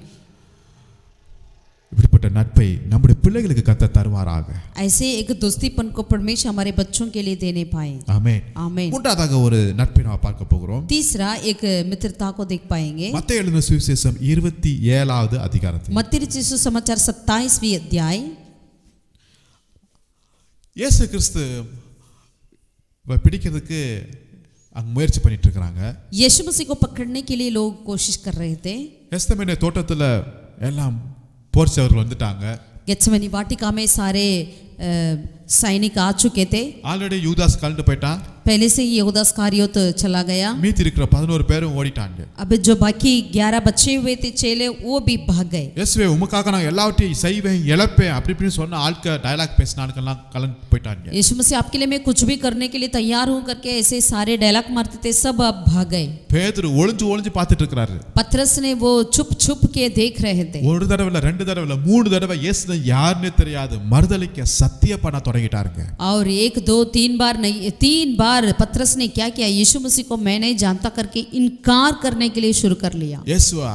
இப்படிப்பட்ட நட்பை நம்முடைய பிள்ளைகளுக்கு கர்த்தர் தருவாராக. ऐसे एक दोस्तीपन को परमेश्वर हमारे बच्चों के लिए देने पाए। ஆமென். आमीन। மூன்றாவதாக ஒரு நட்பை நாம் பார்க்க போகிறோம். तीसरा एक मित्रता को देख पाएंगे। மத்தேயு எழுதின சுவிசேஷம் 27வது அதிகாரத்தில் मत्ती रचित सुसमाचार 27वीं अध्याय। இயேசு கிறிஸ்து பிடிக்கிறதுக்கு அங்க முயற்சி பண்ணிட்டு இருக்காங்க. यीशु मसीह को पकड़ने के लिए लोग कोशिश कर रहे थे। கெத்செமனே தோட்டத்துல எல்லாம் போர் சேவர்கள் வந்துட்டாங்க. गेत्सेमनी वाटिका में सारे सैनिक आ चुके थे। ஆல்ரெடி யூதாஸ் கலந்து போயிட்டான். पहले से ही यहूदा इस्करियोत चला गया। மீதி இருக்கிற 11 பேரும் ஓடிட்டாங்க. अब जो बाकी 11 बचे हुए थे चेले वो भी भाग गए। இயேசுவே உமக்காக நான் எல்லாவற்றையும் செய்வேன் இழப்பேன் அப்படி இப்படின்னு சொன்ன ஆட்க டயலாக் பேசினானுக்கெல்லாம் கலந்து போயிட்டாங்க. यीशु मसीह आपके लिए मैं कुछ भी करने के लिए तैयार हूं करके ऐसे सारे डायलॉग मारते थे, सब अब भाग गए। பேதுரு ஒளிஞ்சு ஒளிஞ்சு பார்த்துட்டு இருக்காரு. पतरस ने वो छुप छुप के देख रहे थे। ஒரு தடவை இல்ல, ரெண்டு தடவை இல்ல, 3 தடவை இயேசு யாருன்னே தெரியாது மறுதலிக்க சத்திய பண்ண தொடங்கிட்டாருங்க. और 1 2 3 बार नहीं, 3 बार पतरस ने क्या किया, यीशु मसीह को मैं नहीं जानता करके इनकार करने के लिए शुरू कर लिया। இயேசுவா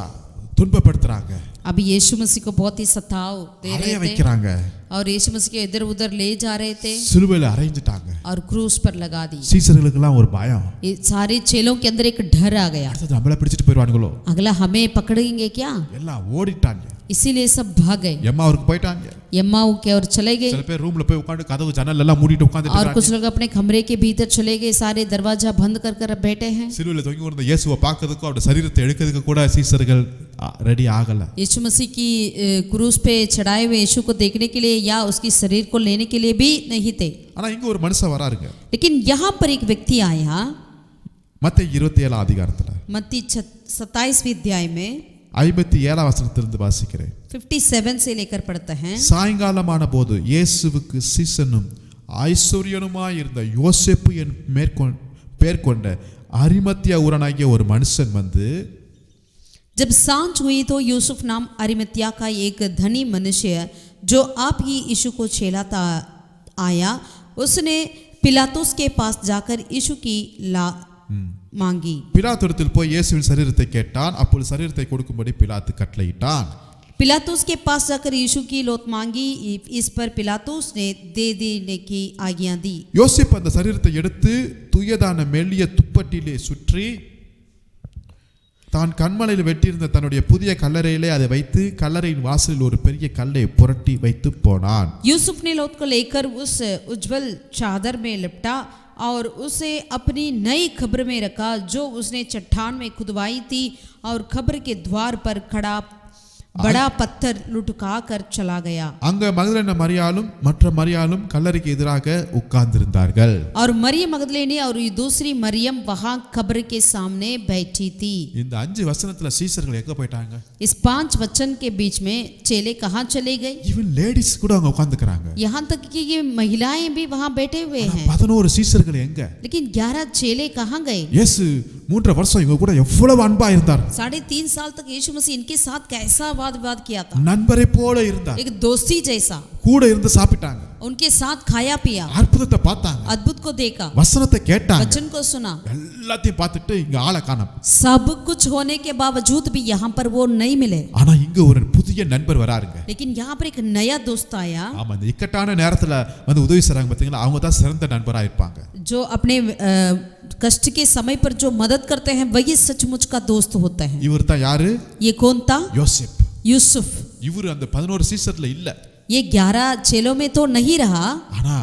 துன்பப்படுத்துறாங்க. अभी यीशु मसीह को बहुत ही सताव दे அறைய रहे थे வைக்கிறாங்க. और यीशु मसीह को इधर उधर ले जा रहे थे சிலுவையில அறைஞ்சிட்டாங்க. और क्रूस पर लगा दी। சீசர்களுக்கெல்லாம் ஒரு பயம். ये सारे चेलों के अंदर एक डर आ गया, அடுத்து நம்மள பிடிச்சிட்டு போயிடுவானுங்களோ, अगला हमें पकड़ेंगे क्या, எல்லாம் ஓடிட்டாங்க. इसीलिए सब भाग गए। எம்மா அவருக்கு போயிட்டாங்க. यम्माऊ के और चले गए சில பேர் ரூம்ல போய் உட்கார்ந்து கதவு ஜன்னல் எல்லாம் மூடிட்டு உட்கார்ந்துட்டு और இருக்காங்க. कुछ लोग अपने कमरे के भीतर चले गए, सारे दरवाजा बंद कर कर बैठे हैं। சிலுவையில தொங்கி இருந்த இயேசுவை பார்க்கிறதுக்கு அவருடைய சரீரத்தை எடுக்கிறதுக்கு கூட சீசர்கள் ரெடி ஆகல. यीशु मसीह की क्रूस पे चढ़ाए हुए यीशु को देखने के लिए या उसकी शरीर को लेने के लिए भी नहीं थे। ஆனா இங்க ஒரு மனுஷன் வராருங்க. लेकिन यहाँ पर एक व्यक्ति आया। மத்தேயு 27 அதிகாரத்துல मत्ती 27वीं अध्याय में 57 வசனத்திலிருந்து வாசிக்கிறேன். 57 से लेकर पढ़ते हैं। சாயங்காலமான போது இயேசுவுக்கு சீசனும் ஐஸ்வர்யனுமாய் இருந்த யோசேப்பு என் பேர் கொண்ட அரிமத்தியா ஊரனாகிய ஒரு மனுஷன் வந்து, जब सांझ हुई तो यूसुफ नाम अरिमतिया का एक धनी मनुष्य जो आप ही यीशु को छेलाता आया, उसने पिलातुस के पास जाकर यीशु की ला मांगी। பிலாத்துவிடத்தில் போய் இயேசுவின் சரீரத்தை கேட்டான். அப்பொழுது சரீரத்தை கொடுக்கும்படி பிலாத்து கட்டளையிட்டான். पिलातुस के पास जाकर यीशु की लौट मांगी, इस पर पिलातुस ने दे देने की आज्ञा दी। யோசேப்பு அந்த சரீரத்தை எடுத்து தூயதான மெல்லிய துப்பட்டிலே சுற்றி தான் கண்மலையில் வெட்டியிருந்த தன்னுடைய புதிய கல்லறையிலே அதை வைத்து கல்லறையின் வாசலில் ஒரு பெரிய கல்லை புரட்டி வைத்து போனான். यूसुफ ने लौट को लेकर उस उज्जवल चादर में लिपटा और उसे अपनी नई खबर में रखा जो उसने चट्टान में खुदवाई थी, और खबर के द्वार पर खड़ा बड़ा पत्थर लुढ़का कर चला गया। அங்க மகதலேனா மரியாளும் மற்ற மரியாளும் கல்லறைக்கு எதிராக உட்கார்ந்திருந்தார்கள். और मरियम मगदलेनी और दूसरी मरियम वहां कब्र के सामने बैठी थी। இந்த 5 வசனத்துல சீசர்கள் எங்க போயிட்டாங்க? इस 5 वचन के बीच में चेले कहां चले गए? ஈவன் லேடிஸ் கூட அங்க உட்கார்ந்துக்கறாங்க. यहाँ तक कि ये महिलाएं भी वहां बैठे हुए हैं। 11 சீசர்கள் எங்க? लेकिन 11 चेले कहां गए? இயேசு 3 வருஷம் இவங்க கூட எவ்வளவு அன்பா இருந்தார். 3.5 साल तक यीशु मसीह इनके साथ कैसा वाद विवाद किया था। நண்பரை போல இருந்தார். एक दोस्ती जैसा கூட இருந்து சாப்பிட்டாங்க. उनके साथ खाया पिया, அற்புதத்தை பார்த்தாங்க. अद्भुत को देखा, வசனத்தை கேட்டாங்க. वचन को सुना। எல்லாத்தையும் பார்த்துட்டு இங்க ஆளை காணோம். सब कुछ होने के बावजूद भी यहाँ पर वो नहीं मिले। ஆனா இங்க ஒரு புதிய நண்பர் வராருங்க. लेकिन यहाँ पर एक नया दोस्त आया। ஆமா, இந்த இக்கட்டான நேரத்துல வந்து உதவி செய்றாங்க பாத்தீங்களா, அவங்க தான் சிறந்த நண்பரா இருப்பாங்க. जो अपने कष्ट के समय पर जो मदद करते हैं वही सचमुच का दोस्त होते हैं। இவர் தான் யாரு? ये कौन था? யோசேப். यूसुफ। இவர் அந்த 11 சீசர்ல இல்ல. ये 11 चेलों में तो नहीं रहा, ஆனா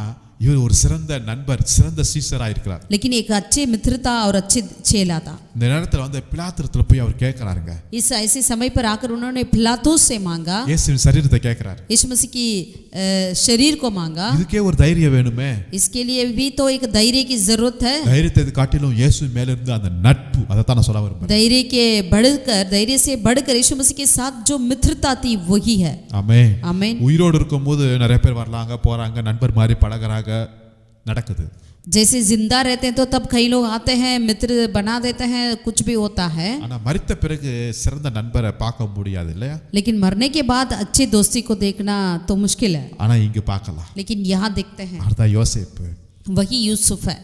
இவர் ஒரு சிறந்த நண்பர், சிறந்த சீசரா இருக்கிறார். लेकिन एक अच्छे मित्र था और अच्छे चेला था. இந்த நேரத்துல வந்து பிலாத்துரத்துல போய் அவர் கேட்கறாருங்க. इस ऐसे समय पर आकर उन्होंने पिलातुस से मांगा, இயேசுவின் சரீரத்தை கேட்கறாரு. यीशु मसीह की शरीर को मांगा. இதுக்கே ஒரு தைரியம் வேணுமே. इसके लिए भी तो एक धैर्य की जरूरत है. தைரியத்தை காட்டிலும் இயேசுவின் மேல இருந்து அந்த நட்பு, அதைத்தான் நான் சொல்ல விரும்புறேன். धैर्य से बढ़कर यीशु मसीह के साथ जो मित्रता थी वही है. ஆமென். आमीन. உயிரோடு இருக்கும்போது நிறைய பேர் வரலாங்க போறாங்க, நண்பர் மாதிரி பழகுறாங்க, நடக்குது. जैसे जिंदा रहते हैं तो तब कई लोग आते हैं, मित्र बना देते हैं, कुछ भी होता है. ஆனா மரித்த பிறகு சிறந்த நண்பரை பார்க்க முடியாது இல்லையா? लेकिन मरने के बाद अच्छी दोस्ती को देखना तो मुश्किल है. ஆனா இங்க பார்க்கலாம். लेकिन यहाँ देखते हैं. அவர்தான் யோசேப்பு. वही यूसुफ है.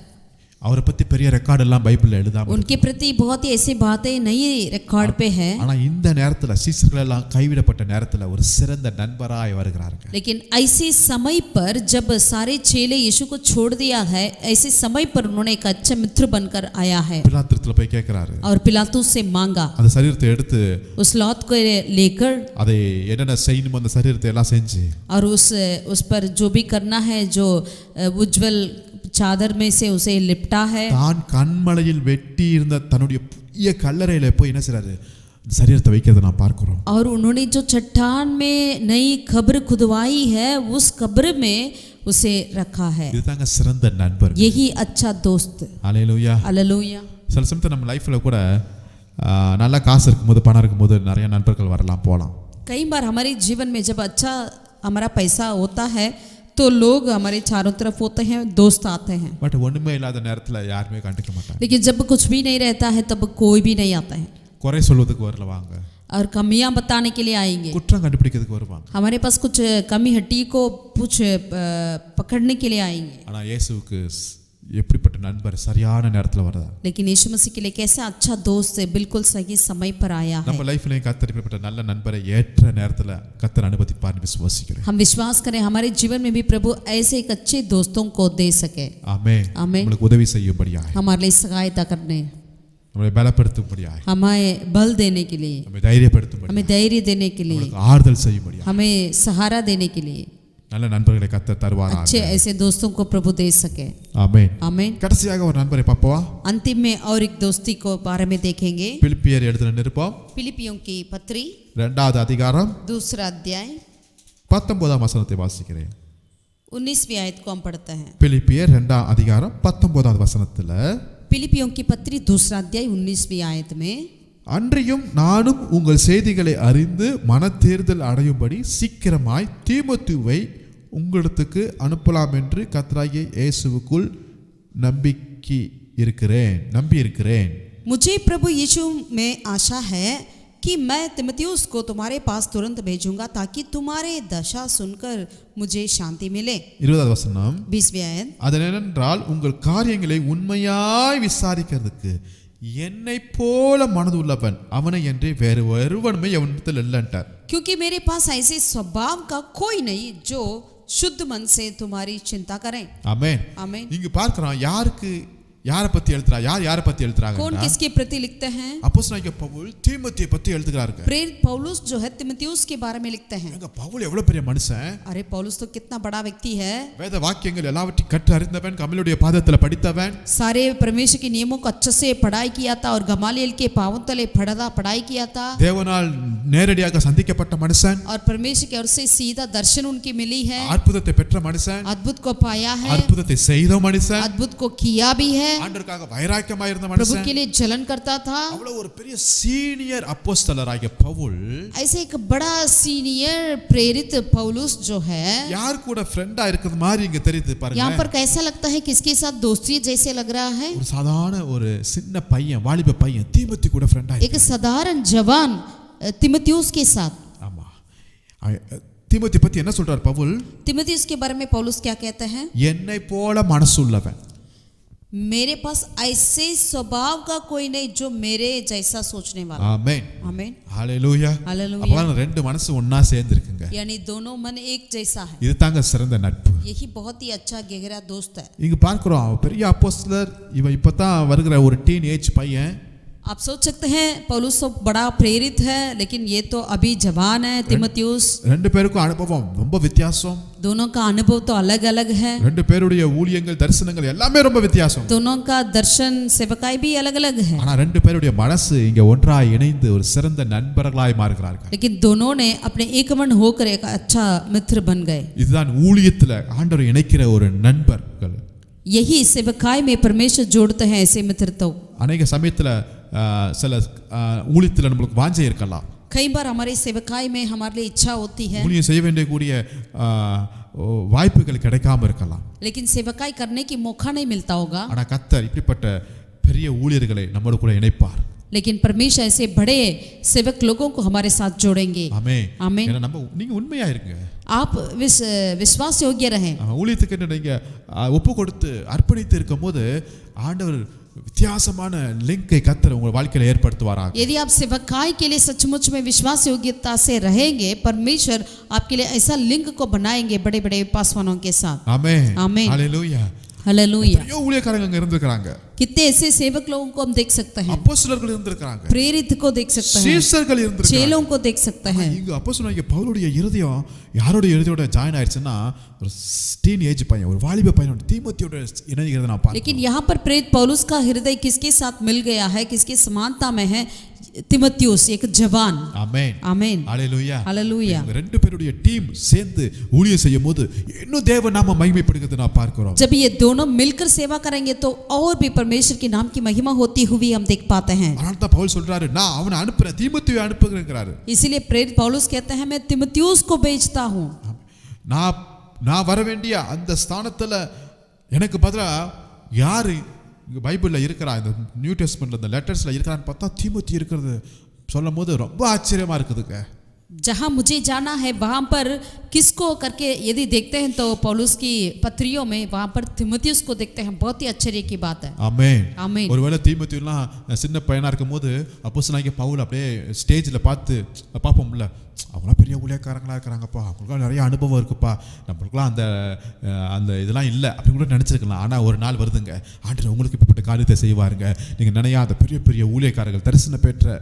அவரை பத்தி பெரிய ரெக்கார்ட் எல்லாம் பைபிள்ல எழுதாம उनके प्रति बहुत ही ऐसी बातें नहीं रिकॉर्ड पे है. ஆனா இந்த நேரத்துல சீசர்கள் எல்லாம் கைவிடப்பட்ட நேரத்துல ஒரு சிறந்த நண்பராய் வருகிறார்கள். लेकिन ऐसे समय पर जब सारे चेले यीशु को छोड़ दिया है, ऐसे समय पर उन्होंने एक अच्छा मित्र बनकर आया है. பிலாத்துரத்துல போய் கேட்கிறாரு. और पिलातुस से मांगा. அந்த சரீரத்தை எடுத்து उस लौत को लेकर அதை என்னென்ன செய்யணுமோ அந்த சரீரத்தை எல்லாம் செஞ்சு और उस पर जो भी करना है, जो उज्जवल चादर में से उसे लिपटा है. தான் கண்மலையில் வெட்டி இருந்த தன்னுடைய புதிய கல்லறையில போய் என்ன செய்றாரு, சரீரத்தை வைக்கிறதை நாம் பார்க்கிறோம். और उन्होंने जो चट्टान में नई कब्र खुदवाई है, उस कब्र में उसे रखा है. இதுதாங்க சிறந்த நண்பர். यही अच्छा दोस्त. அல்லேலூயா. हालेलुया. சில சமயத்துல நம்ம லைஃப்ல கூட நல்ல காசு இருக்கும்போது, பணம் இருக்கும்போது நிறைய நண்பர்கள் வரலாம் போகலாம். कई बार हमारे जीवन में जब अच्छा हमारा पैसा होता है तो लोग हमारे चारों तरफ होते हैं, दोस्त आते हैं. பட் ஒண்ணுமே இல்லாத நேரத்துல யாருமே கண்டுக்க மாட்டாங்க. लेकिन जब कुछ भी नहीं रहता है तब कोई भी नहीं आता है. குறை சொல்வதுக்கு வருவாங்க, और कमियां बताने के लिए आएंगे. குற்றம் கண்டுபிடிக்கிறதுக்கு வருவாங்க. हमारे पास कुछ कमी हट्टी को कुछ पकड़ने के लिए आएंगे. ஆனா இயேசுவுக்கு எப்படிப்பட்ட நண்பர் சரியான நேரத்துல வரதா. लेकिन यीशु मसीह के लिए कैसा अच्छा दोस्त है, बिल्कुल सही समय पर आया है. நம்ம லைஃப்ல கர்த்தர் இப்படிப்பட்ட நல்ல நண்பரை ஏற்ற நேரத்துல கர்த்தர் அனுமதிப்பார்னு விசுவாசிக்கிறேன். हम विश्वास करें हमारे जीवन में भी प्रभु ऐसे एक अच्छे दोस्तों को दे सके. ஆமென். आमीन. உங்களுக்கு உதவி செய்யும்படியாய், हमारे लिए सहायता करने, நம்மை பலப்படுத்தும்படியாய், हमें बल देने के लिए, நம்மை தைரியப்படுத்தும்படியாய், हमें धैर्य देने के लिए, உங்களுக்கு ஆறுதல் செய்யும்படியாய் हमें सहारा देने के लिए நல்ல நண்பர்களை கர்த்தர் தருவாராக. अच्छे ऐसे दोस्तों को प्रभु दे सके. ஆமென். आमीन. கடைசியாக ஒரு நண்பரை பார்ப்போம். अंतिम में और एक दोस्ती को बारे में देखेंगे. பிலிப்பியர் எழுதின நிருபம் फिलिपियों की पत्री 2வது அதிகாரம் 2 अध्याय 19ஆம் வசனத்தை வாசிக்கிறேன். 19वीं आयत को हम पढ़ते हैं. பிலிப்பியர் 2ஆம் அதிகாரம் 19வது வசனத்துல, फिलिपियों की पत्री 2 अध्याय 19वीं आयत में, அன்றியும் நானும் உங்கள் செய்திகளை அறிந்து மனத்தேர்தல் அடையும்படி சீக்கிரமாய் தீமோத்தேயுவை உங்களிடத்துக்கு அனுப்பலாம் என்று கர்த்தராகிய இயேசுவுக்குள் நம்பி இருக்கிறேன். मुझे प्रभु यीशु में आशा है कि मैं तीमुथियुस को तुम्हारे पास तुरंत भेजूंगा ताकि तुम्हारे दशा सुनकर मुझे शांति मिले. 20வது வசனம், 20वीं आयत, அதனென்றால் உங்கள் காரியங்களை உண்மையாய் விசாரிக்கிறதுக்கு என்னை போல மனது உள்ளவன் அவனை என்று வேறு ஒருவனுமே எவனிடத்தில் இல்லைன்றார். क्योंकि मेरे पास ऐसे स्वभाव का कोई नहीं जो शुद्ध मन से तुम्हारी चिंता करें. ஆமென். आमीन. இங்க பார்க்கிறோம் யாரை பத்தி எழுதுறா, யாரை பத்தி எழுதுறாங்க? कौन किसके प्रति लिखते हैं? அப்போஸ்தலனாகிய பவுல் தீமோத்தேயை பத்தி எழுதுகிறார்கள். प्रेरित पौलुस जो है तीमुथियुस के बारे में लिखते हैं. எங்க பவுல் எவ்வளவு பெரிய மனுஷன். अरे पौलुस तो कितना बड़ा व्यक्ति है. வேத வாக்கியங்கள் எல்லாவற்றையும் கற்று அறிந்தவன், கமலுடைய பாதத்துல படித்தவன், सारे परमेश्वर के नियमों को अच्छे से पढ़ाई किया था और गमालियल के पांवों तले पढ़ाई किया था. தேவனால் நேரடியாக சந்திக்கப்பட்ட மனுஷன், और परमेश्वर की ओर से सीधा दर्शन उनकी मिली है. அற்புதத்தை பெற்ற மனுஷன், अद्भुत को पाया है, அற்புதத்தை செய்த மனுஷன், अद्भुत को किया भी है, ஆண்டவருக்காக வைராக்கியமாய் இருந்த प्रभु மனுஷன், के लिए जलन करता था. அவ்வளவு ஒரு பெரிய சீனியர் அப்போஸ்தலராகிய பவுல் ऐसे एक बड़ा सीनियर प्रेरित पौलुस जो है, யார் கூட ஃப்ரெண்டா இருக்கிறது மாதிரி இங்க தெரியுது यहाँ பாருங்க. पर कैसा लगता है, किसके साथ दोस्ती जैसे लग रहा है. ஒரு சாதாரண ஒரு சின்ன பையன், வாலிப பையன் தீமோத்தி கூட ஃப்ரெண்டா एक साधारण जवान तीमुथियुस के साथ. ஆமா. தீமோத்தி பத்தி என்ன சொல்றார் பவுல்? तीमुथियुस के बारे में पौलुस क्या कहते हैं? என்னை போல மனசுள்ளவன், मेरे पास ऐसे स्वभाव का कोई नहीं जो मेरे जैसा सोचने वाला. ஆமென். आमीन. ஹalleluya. हालेलुया. அப்ப ரெண்டு மனசு ஒண்ணா சேர்ந்து இருக்குங்க. यानी दोनों मन एक जैसा है. இது தாங்க சிறந்த நட்பு. यही बहुत ही अच्छा गहरा दोस्त है. இங்க பார்க்கிறோம் பெரிய அப்போஸ்தலர், இவன் இப்பதான் வருகிற ஒரு டீன் ஏஜ் பையன். आप सोच सकते हैं पौलुस तो बड़ा प्रेरित है, लेकिन ये तो अभी जवान है तीमुथियुस। ரெண்டு பேருக்கும் அனுபவம் ரொம்ப வித்தியாசம். दोनों का अनुभव तो अलग अलग है, ரெண்டு பேருடைய ஊழியங்கள் தரிசனங்கள் எல்லாமே ரொம்ப வித்தியாசம். दोनों का दर्शन सेवकाई भी अलग अलग है, ஆனா ரெண்டு பேருடைய மனசு இங்க ஒன்றாய் இணைந்து ஒரு சிறந்த நண்பர்களாய் மாறுகிறார்கள். लेकिन दोनों ने अपने एक मन होकर एक अच्छा मित्र बन गए। இதுதான் ஊழியத்துல ஆண்டவர் இணைக்கிற ஒரு நண்பர்கள். यही सेवकाई में परमेश्वर जोड़ते हैं ऐसे मित्रता। அநேக சமயத்துல சில ஊழியத்துல நம்மளுக்கு வாஞ்சை இருக்கலாம். कई बार हमारी सेवकाई में हमारे लिए इच्छा होती है, ஊழியம் செய்ய வேண்டிய கூடிய வாய்ப்புகள் கிடைக்காம இருக்கலாம். लेकिन सेवकाई करने की मौका नहीं मिलता होगा। ஆனா கர்த்தர் இப்படிப்பட்ட பெரிய ஊழியர்களை நம்மோடு கூட இணைப்பார். लेकिन परमेश्वर ऐसे बड़े सेवक लोगों को हमारे साथ जोड़ेंगे। ஆமென். ஆமென். ஏன்னா நம்ம நீங்க உண்மையா இருங்க. आप विश्वास योग्य रहें। ஊழியத்துக்கு நீங்க ஒப்பு கொடுத்து அர்ப்பணித்து இருக்கும்போது ஆண்டவர் வித்தியாசமான லிங்கை கர்த்தர் உங்கள் வாழ்க்கையில ஏற்படுத்துவாராக. यदि आप सेवकाई के लिए सचमुच में विश्वास योग्यता से रहेंगे, परमेश्वर आपके लिए ऐसा लिंक को बनाएंगे बड़े बड़े पासवानों के साथ। ஆமென். ஆமென். ஹalleluya. हालेलुया। பெரிய ஊழியக்காரங்க அங்க இருந்திருக்காங்க. कितने ऐसे सेवक लोगों को हम देख सकते हैं, அப்போஸ்தலர்கள் இருந்திருக்காங்க, प्रेरित को देख सकते हैं, சீஷர்கள் இருந்திருக்காங்க, चेलों को देख सकते हैं। இங்க அப்போஸ்தலனாகிய பவுலுடைய இருதயம் யாரோட இருதயோட ஜாயின் ஆயிடுச்சுன்னா ஒரு டீன் ஏஜ் பையன், ஒரு வாலிப பையனோட தீமோத்தேயோட இணைகிறத நான் பார்த்தேன். लेकिन यहाँ पर प्रेरित पौलुस का हृदय किसके साथ मिल गया है, किसके समानता में है? तीमुथियुस, एक जवान। ஆமென். आमीन। ஹalleluya. हालेलुया। இந்த ரெண்டு பேருடைய டீம் சேர்ந்து ஊழியம் செய்யும்போது இன்னும் தேவ நாம மகிமைப்படுகிறது நான் பார்க்கிறோம். जब ये दोनों मिलकर सेवा करेंगे तो और भी परमेश्वर के नाम की महिमा होती हुई हम देख पाते हैं। அதனால தான் பவுல் சொல்றாரு, நான் அவனை அனுப்புறேன், தீமோத்தேயை அனுப்புகிறேன்ங்கறாரு. इसीलिए प्रेरित पौलुस कहते हैं मैं तीमुथियुस को भेजता हूँ। நான் வர வேண்டிய அந்த ஸ்தானத்துல எனக்கு பதிலா யாரு இங்க பைபிள்ல இருக்கிறா, இந்த நியூ டெஸ்ட்மென்ட்ல இந்த லெட்டர்ஸ்ல இருக்கிறான்னு பார்த்தா தீமோத்தி இருக்கிறது சொல்லும் போது ரொம்ப ஆச்சரியமா இருக்குதுங்க. जहाँ मुझे जाना है वहाँ पर किसको करके यदि देखते हैं तो पौलुस की पत्रियों में वहाँ पर तीमुथियुस को देखते हैं। बहुत ही आश्चर्य की बात है। ஆமென். ஆமென். ஒருவேளை தீமோத்தேயுலாம் சின்ன பையனா இருக்கும்போது அப்போஸ்தலனாகிய பவுல் அப்படியே ஸ்டேஜ்ல பார்த்து பாப்போம்ல, அவங்களாம் பெரிய ஊழியக்காரங்களா இருக்கிறாங்கப்பா, அவங்களுக்குலாம் நிறைய அனுபவம் இருக்குப்பா, நம்மளுக்குலாம் அந்த அந்த இதெல்லாம் இல்லை அப்படின்னு கூட நினச்சிருக்கலாம். ஆனால் ஒரு நாள் வருதுங்க, ஆண்டவர் உங்களுக்கு இப்படிப்பட்ட காரியத்தை செய்வாருங்க. நீங்கள் நினையாத பெரிய பெரிய ஊழியக்காரர்கள் தரிசனம் பெற்ற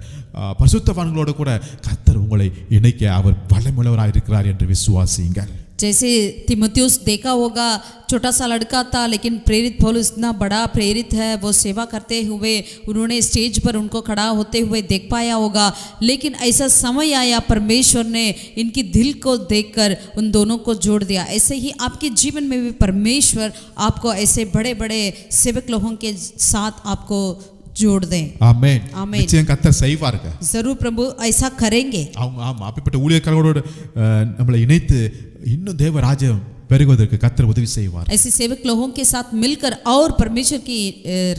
பரிசுத்தவான்களோட கூட கர்த்தர் உங்களை இணைக்க அவர் வல்லமையுள்ளவராக இருக்கிறார் என்று விசுவாசியுங்கள். जैसे तीमुथियुस देखा होगा, छोटा सा लड़का था, लेकिन प्रेरित पौलुस इतना बड़ा प्रेरित है, वो सेवा करते हुए उन्होंने स्टेज पर उनको खड़ा होते हुए देख पाया होगा। लेकिन ऐसा समय आया परमेश्वर ने इनकी दिल को देखकर उन दोनों को जोड़ दिया। ऐसे ही आपके जीवन में भी परमेश्वर आपको ऐसे बड़े बड़े सेवक लोगों के साथ आपको जोड़ दें। ஆமென். ஆமென். நிச்சயம் கர்த்தர் செய்வாருங்க. जरूर प्रभु ऐसा करेंगे। அவங்க அப்படிப்பட்ட ஊழியக்காரர்களோடு நம்மளை இணைத்து இன்னும் தேவ ராஜ்யம் பெருகுவதற்கு கர்த்தர் உதவி செய்வார். ऐसे सेवक लोगों के साथ मिलकर और परमेश्वर की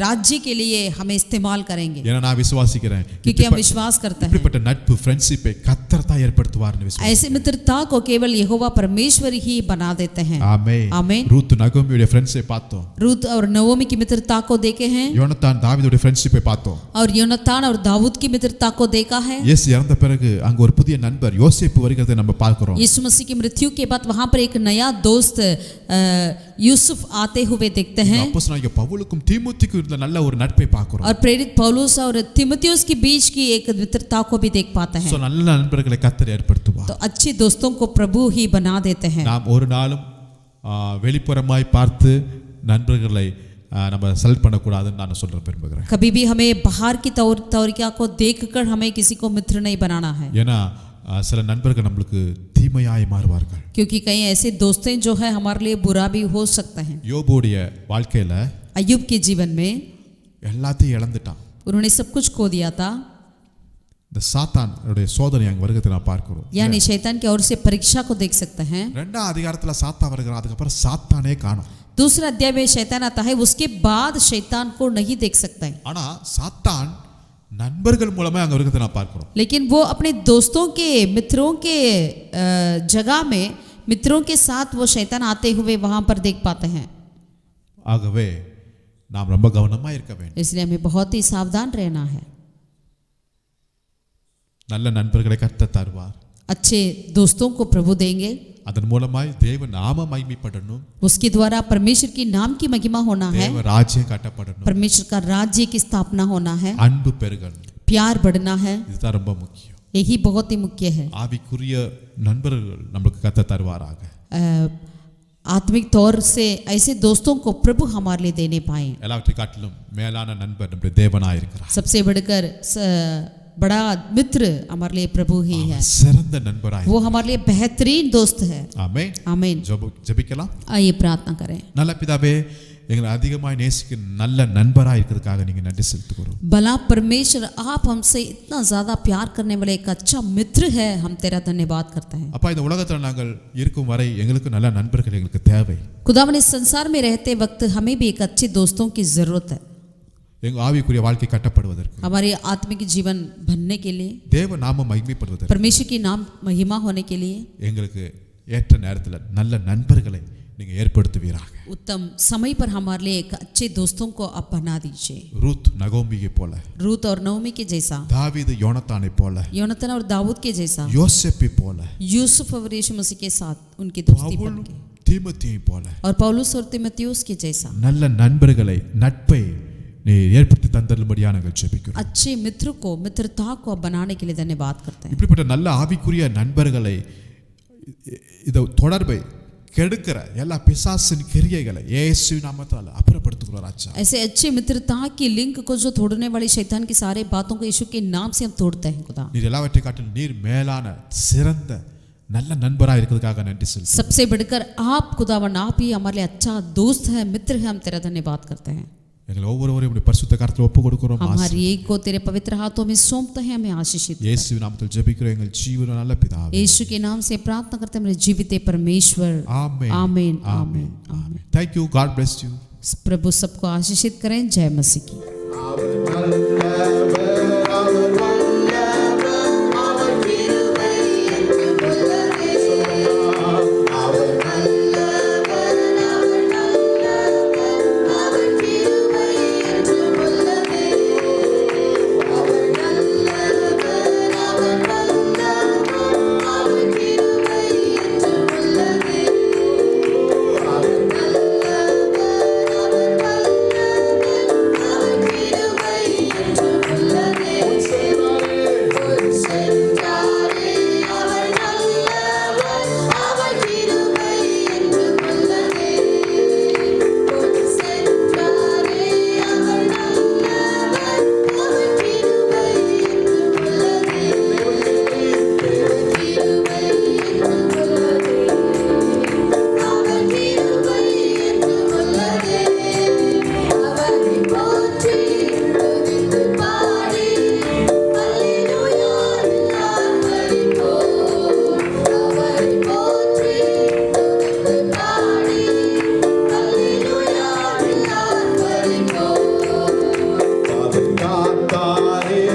राज्य के लिए हमें इस्तेमाल करेंगे, ஏன்னா நான் விசுவாசிக்கிறேன், क्योंकि हम विश्वास करते हैं இப்படிப்பட்ட நட்பு ஃப்ரெண்ட்ஷிப்பை கர்த்தர் தான் ஏற்படுத்துவார்னு விசுவாசிக்கிறேன். ऐसे मित्रता को केवल यहोवा परमेश्वर ही बना देते हैं। ஆமென். आमीन। ரூத் நகோமியோட ஃப்ரெண்ட்ஷிப்பை பார்த்தோம், रूत और नवोमी की मित्रता को देखे हैं, யோனத்தான் தாவீதோட ஃப்ரெண்ட்ஷிப்பை பார்த்தோம், और योनातान और दाऊद की मित्रता को देखा है। இயேசு இறந்த பிறகு அங்க ஒரு புதிய நண்பர் யோசேப்பு வருகிறதை நம்ம பார்க்கிறோம். यीशु मसीह की मृत्यु के बाद वहां पर एक नया दोस्त यूसुफ आते हुए देखते हैं, அப்போஸ்தலனாகிய பவுலுக்கும் தீமோத்தேயுக்கும் இருந்த நல்ல ஒரு நட்பை பார்க்கிறோம். और प्रेरित पौलुस और तीमुथियुस के बीच की एक मित्रता को भी देख पाते हैं। சோ நல்ல நண்பர்களை கர்த்தர் ஏற்படுத்துவார். तो अच्छे दोस्तों को प्रभु ही बना देते हैं। நாம் ஒரு நாளும் வெளிப்புறமாய் பார்த்து நண்பர்களை நம்ம செலக்ட் பண்ணக்கூடாதுன்னு நான் சொல்ல விரும்புகிறேன். कभी भी हमें बाहर की तौरिया को देखकर हमें किसी को मित्र नहीं बनाना है, ஏன்னா சில நண்பர்கள் நம்மளுக்கு தீமையாய் மாறுவார்கள். क्योंकि कई ऐसे दोस्तें जो है हमारे लिए बुरा भी हो सकते हैं। யோபுடைய வாழ்க்கையில अय्यूब के जीवन में எல்லாத்தையும் இழந்துட்டான். उन्होंने सब कुछ खो दिया था। இந்த சாத்தானுடைய சோதனை அங்க வருகிறதை நான் பார்க்கிறோம். यानी शैतान की ओर से परीक्षा को देख सकते हैं। ரெண்டாம் அதிகாரத்துல சாத்தான் வருகிறான், அதுக்கப்புறம் சாத்தானே காணோம். दूसरा अध्याय में शैतान आता है, उसके बाद शैतान को नहीं देख सकते हैं। ஆனா சாத்தான் நண்பர்கள் மூலமா அங்க வருகிறதை நான் பார்க்கிறோம். लेकिन वो अपने दोस्तों के मित्रों के जगह में मित्रों के साथ वो शैतान आते हुए वहां पर देख पाते हैं। ஆகவே நாம் ரொம்ப கவனமா இருக்க வேண்டும். इसलिए हमें बहुत ही सावधान रहना है। நல்ல நண்பர்களை கர்த்தர் தருவார். अच्छे दोस्तों को प्रभु देंगे, அதன் மூலமாய் தேவ நாம மகிமைப்படணும், उसके द्वारा परमेश्वर की नाम की महिमा होना है, தேவ ராஜ்யம் கட்டப்படணும், परमेश्वर का राज्य की स्थापना होना है, அன்பு பெருகணும். प्यार बढ़ना है। இதுதான் ரொம்ப முக்கியம். यही बहुत ही मुख्य है। ஆவிக்குரிய நண்பர்கள் நமக்கு கத்த தருவாராக. आत्मिक तौर से ऐसे दोस्तों को प्रभु हमारे लिए देने पाए। எல்லாவற்றை காட்டிலும் மேலான நண்பர் நம்முடைய தேவனாய் இருக்கிறார். सबसे बढ़कर बड़ा मित्र हमारे लिए प्रभु ही है, சிறந்த நண்பராய், वो हमारे लिए बेहतरीन दोस्त है। ஆமென். आमीन। ஜெபிக்கலாம். आइए प्रार्थना करें। நல்ல பிதாவே, எங்களை அதிகமாய் நேசிக்க நல்ல நண்பராய் இருக்கிறதுக்காக நீங்க நன்றி செலுத்துகிறோம். भला परमेश्वर, आप हमसे इतना ज्यादा प्यार करने वाले एक अच्छा मित्र है, हम तेरा धन्यवाद करते हैं। அப்பா, இந்த உலகத்துல நாங்கள் இருக்கும் வரை எங்களுக்கு நல்ல நண்பர்கள் எங்களுக்கு தேவை. खुदावन, इस संसार में रहते वक्त हमें भी एक अच्छे दोस्तों की जरूरत है, எங்க ஆவிக்குரிய வாழ்க்கை கட்டப்படுவதற்கு, हमारे आत्मिक जीवन बनने के लिए, தேவ நாம மகிமைப்படுவதற்கு, परमेश्वर की नाम महिमा होने के लिए எங்களுக்கு ஏற்ற நேரத்துல நல்ல நண்பர்களை நீங்க ஏற்படுத்துவீராக. उत्तम समय पर हमारे लिए एक अच्छे दोस्तों को आप बना दीजिए। ரூத் நகோமியை போல, रूत और नवमी के जैसा, தாவீது யோனத்தானை போல, योनातान और दाऊद के जैसा, யோசேப்பை போல, यूसुफ और यीशु मसीह के साथ उनकी दोस्ती बन பவுல் गई, தீமோத்தேயை போல और पौलुस और तीमुथियुस के जैसा நல்ல நண்பர்களை, நட்பை நீ ஏற்படுத்தி தந்தரும்படியா நாங்கள் ஜெபிக்கிறோம். अच्छे मित्र को, मित्रता को आप बनाने के लिए धन्यवाद करते हैं। இப்படிப்பட்ட நல்ல ஆவிக்குரிய நண்பர்களை, இத தொடர்பை கெடுக்கிற எல்லா பிசாசின் கிரியைகளை இயேசு நாமத்தால் அப்புறப்படுத்துகிறோம் ராஜா. ऐसे अच्छे मित्रता की लिंक को जो तोड़ने वाली शैतान की सारे बातों को यीशु के नाम से हम तोड़ते हैं। खुदा, நீர் எல்லாவற்றை காட்டிலும் நீர் மேலான சிறந்த நல்ல நண்பராக இருக்கிறதுக்காக நன்றி செலுத்துகிறோம். सबसे बढ़कर आप खुदावन, आप ही हमारे लिए अच्छा दोस्त है, मित्र है, हम तेरा धन्यवाद करते हैं। எங்களை ஒவ்வொருவரையும் உம்முடைய பரிசுத்த கரத்தில் ஒப்பு கொடுக்கிறோம். हमारी एक को तेरे पवित्र हाथों में सौंपते हैं, हमें आशीषित कर। இயேசு நாமத்தில் ஜெபிக்கிறோம் எங்கள் ஜீவன நல்ல பிதாவே. यीशु के नाम से प्रार्थना करते हैं, मेरे जीवित परमेश्वर। आमीन आमीन आमीन आमीन आमीन। आमीन। Thank you, god bless you. प्रभु सबको आशीषित करें। जय मसीह की। காத்தாரே